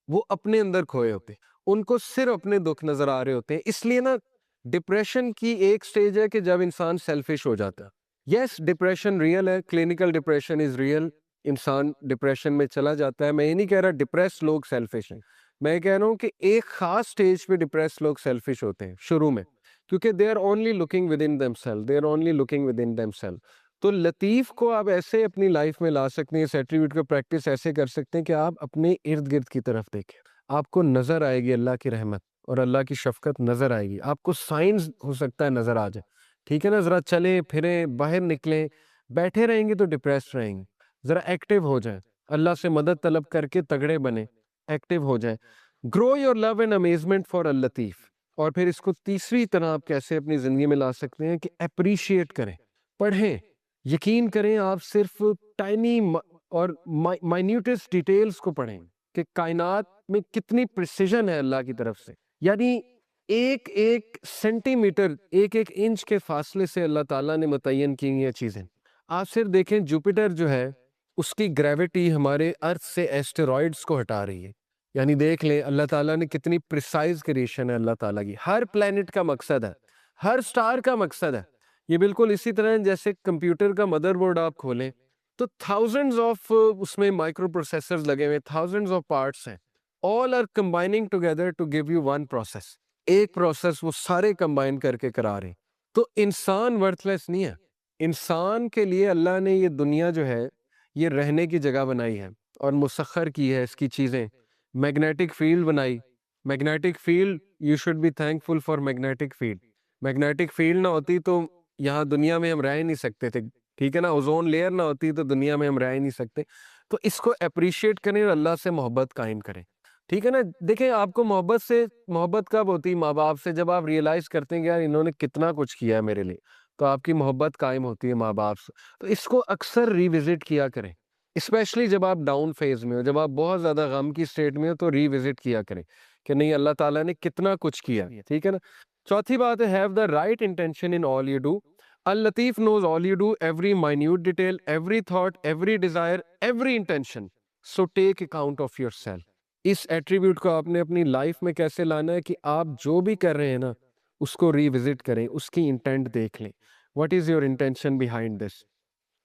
وہ اپنے اندر کھوئے ہوتے ہیں, ان کو صرف اپنے دکھ نظر آ رہے ہوتے ہیں. اس لیے نا ڈپریشن کی ایک سٹیج ہے کہ جب انسان سیلفش ہو جاتا ہے. یس, ڈپریشن ریئل ہے, کلینکل ڈپریشن از ریئل. انسان ڈپریشن میں چلا جاتا ہے. میں یہ نہیں کہہ رہا ڈپریس لوگ سیلفش ہیں, میں کہہ رہا ہوں کہ ایک خاص سٹیج پہ ڈپریس لوگ سیلفش ہوتے ہیں شروع میں, کیونکہ they are only looking within themselves, they are only looking within themselves. تو لطیف کو آپ ایسے اپنی لائف میں لا سکتے ہیں, اس ایٹریبیوٹ کو پریکٹس ایسے کر سکتے ہیں کہ آپ اپنے ارد گرد کی طرف دیکھیں, آپ کو نظر آئے گی اللہ کی رحمت اور اللہ کی شفقت نظر آئے گی. آپ کو سائنس ہو سکتا ہے نظر آ جائے, ٹھیک ہے نا. ذرا چلیں پھریں, باہر نکلیں. بیٹھے رہیں گے تو ڈپریس رہیں گے. ذرا ایکٹیو ہو جائیں, اللہ سے مدد طلب کر کے تگڑے بنیں, ایکٹیو ہو جائیں. Grow your love and amazement for Al-Latif. اور پھر اس کو تیسری طرح آپ کیسے اپنی زندگی میں لا سکتے ہیں کہ اپریشیٹ کریں, پڑھیں. یقین کریں آپ صرف ٹائنی اور مائنیوٹس ڈیٹیلز کو پڑھیں کہ کائنات میں کتنی پریسیجن ہے اللہ کی طرف سے. یعنی ایک ایک سینٹی میٹر, ایک ایک انچ کے فاصلے سے اللہ تعالیٰ نے متعین کی یہ چیزیں. آپ صرف دیکھیں جوپیٹر جو ہے اس کی گریوٹی ہمارے ارتھ سے ایسٹرائڈز کو ہٹا رہی ہے. یعنی دیکھ لیں اللہ تعالیٰ نے کتنی پریسائز کریشن ہے اللہ تعالیٰ کی. ہر پلانٹ کا مقصد ہے, ہر سٹار کا مقصد ہے. یہ بالکل اسی طرح جیسے کمپیوٹر کا مدر بورڈ آپ کھولیں تو تھاؤزنڈز آف اس میں مائکرو پروسیسرز لگے ہوئے, تھاؤزنڈز آف پارٹس ہیں. all are combining together to give you one process. ایک پروسیس وہ سارے کمبائن کر کے کرا رہے ہیں. تو انسان ورتھ لیس نہیں ہے. انسان کے لیے اللہ نے یہ دنیا جو ہے یہ رہنے کی جگہ بنائی ہے اور مسخر کی ہے اس کی چیزیں. میگنیٹک فیلڈ بنائی, magnetic field, you should be thankful for magnetic field. Magnetic field نہ ہوتی تو یہاں دنیا میں ہم رہ ہی نہیں سکتے تھے, ٹھیک ہے نا. اوزون لیئر نہ ہوتی تو دنیا میں ہم رہ ہی نہیں سکتے. تو اس کو اپریشیٹ کریں اور اللہ سے محبت قائم کریں, ٹھیک ہے نا. دیکھیں آپ کو محبت کب ہوتی؟ ماں باپ سے, جب آپ ریئلائز کرتے ہیں کہ یار انہوں نے کتنا کچھ کیا ہے میرے لیے. تو آپ کی محبت قائم ہوتی ہے ماں باپ سے. تو اس کو اکثر ریوزٹ کیا کریں، اسپیشلی جب آپ ڈاؤن فیز میں ہو، جب آپ بہت زیادہ غم کی اسٹیٹ میں ہو تو ریوزٹ کیا کریں کہ نہیں اللہ تعالیٰ نے کتنا کچھ کیا. ٹھیک ہے نا. چوتھی بات ہے have the right intention in all you do. Latif knows all you do, every minute detail, every thought, every desire, every intention. So take account of yourself. اس ایٹریبیوٹ کو آپ نے اپنی لائف میں کیسے لانا ہے کہ آپ جو بھی کر رہے ہیں نا اس کو ریوزٹ کریں، اس کی انٹینٹ دیکھ لیں. What is your intention behind this?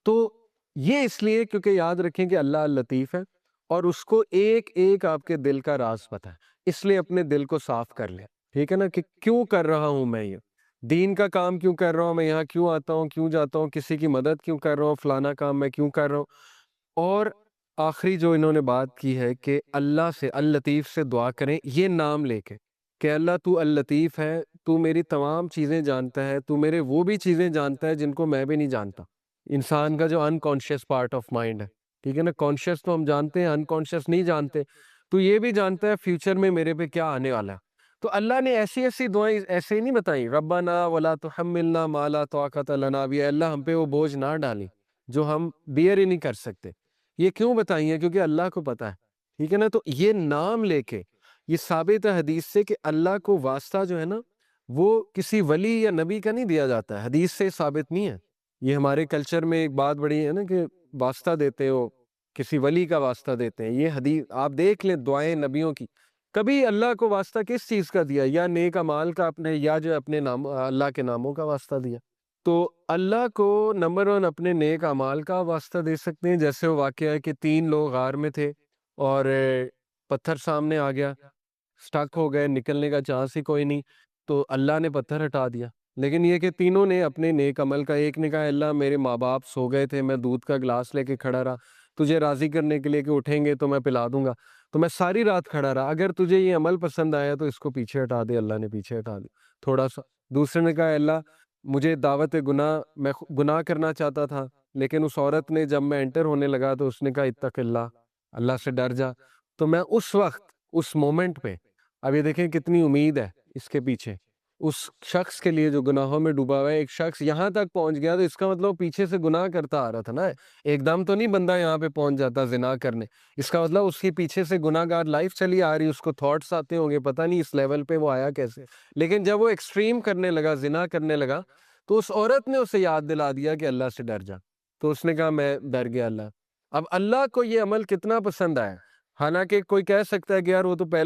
تو یہ اس لیے کیونکہ یاد رکھیں کہ اللہ لطیف ہے اور اس کو ایک ایک آپ کے دل کا راز پتہ ہے، اس لیے اپنے دل کو صاف کر لیں. ٹھیک ہے نا، کہ کیوں کر رہا ہوں میں یہ دین کا کام، کیوں کر رہا ہوں میں یہاں، کیوں آتا ہوں، کیوں جاتا ہوں، کسی کی مدد کیوں کر رہا ہوں، فلانا کام میں کیوں کر رہا ہوں. اور آخری جو انہوں نے بات کی ہے کہ اللہ سے، اللطیف سے دعا کریں یہ نام لے کے کہ اللہ تو اللطیف ہے، تو میری تمام چیزیں جانتا ہے، تو میرے وہ بھی چیزیں جانتا ہے جن کو میں بھی نہیں جانتا. انسان کا جو انکانشیس پارٹ آف مائنڈ ہے، ٹھیک ہے نا، کانشیس تو ہم جانتے ہیں، انکانشیس نہیں جانتے. تو یہ بھی جانتا ہے فیوچر میں میرے پہ کیا آنے والا ہے. تو اللہ نے ایسی ایسی دعائیں ایسے ہی نہیں بتائیں، ربنا ولا تحملنا ما لا طاقت لنا بہ، اللہ ہم پہ وہ بوجھ نہ ڈالیں جو ہم بیئر ہی نہیں کر سکتے. یہ کیوں بتائی ہیں؟ کیونکہ اللہ کو پتہ ہے. ٹھیک ہے نا. تو یہ نام لے کے یہ ثابت ہے حدیث سے کہ اللہ کو واسطہ جو ہے نا وہ کسی ولی یا نبی کا نہیں دیا جاتا ہے، حدیث سے ثابت نہیں ہے. یہ ہمارے کلچر میں ایک بات بڑی ہے نا کہ واسطہ دیتے ہو، کسی ولی کا واسطہ دیتے ہیں. یہ حدیث آپ دیکھ لیں دعائیں نبیوں کی، کبھی اللہ کو واسطہ کس چیز کا دیا؟ یا نیک اعمال کا اپنے، یا جو اپنے نام اللہ کے ناموں کا واسطہ دیا. تو اللہ کو نمبر 1 اپنے نیک اعمال کا واسطہ دے سکتے ہیں. جیسے وہ واقعہ ہے کہ 3 لوگ غار میں تھے اور پتھر سامنے آ گیا، سٹک ہو گئے، نکلنے کا چانس ہی کوئی نہیں، تو اللہ نے پتھر ہٹا دیا. لیکن یہ کہ تینوں نے اپنے نیک عمل کا، ایک نے کہا اللہ میرے ماں باپ سو گئے تھے، میں دودھ کا گلاس لے کے کھڑا رہا تجھے راضی کرنے کے لیے کہ اٹھیں گے تو میں پلا دوں گا، تو میں ساری رات کھڑا رہا، اگر تجھے یہ عمل پسند آیا تو اس کو پیچھے ہٹا دے. اللہ نے پیچھے ہٹا دیا تھوڑا سا. دوسرے نے کہا اللہ مجھے دعوت گناہ، میں گناہ کرنا چاہتا تھا، لیکن اس عورت نے جب میں انٹر ہونے لگا تو اس نے کہا اتق اللہ، اللہ سے ڈر جا. تو میں اس وقت، اس مومنٹ پہ، اب یہ دیکھیں کتنی امید ہے اس کے پیچھے، اس شخص کے لیے جو گناہوں میں ڈوبا ہوا ہے. ایک شخص یہاں تک پہنچ گیا تو اس کا مطلب پیچھے سے گناہ کرتا آ رہا تھا نا. ایک دم تو نہیں بندہ یہاں پہ پہنچ جاتا زنا کرنے، اس کا مطلب اس کی پیچھے سے گناہ گار لائف چلی آ رہی، اس کو تھاٹس آتے ہوں گے، پتہ نہیں اس لیول پہ وہ آیا کیسے. لیکن جب وہ ایکسٹریم کرنے لگا، زنا کرنے لگا، تو اس عورت نے اسے یاد دلا دیا کہ اللہ سے ڈر جا. تو اس نے کہا میں ڈر گیا اللہ. اب اللہ کو یہ عمل کتنا پسند آیا، حالانکہ کوئی کہہ سکتا ہے کہ یار وہ تو پہلے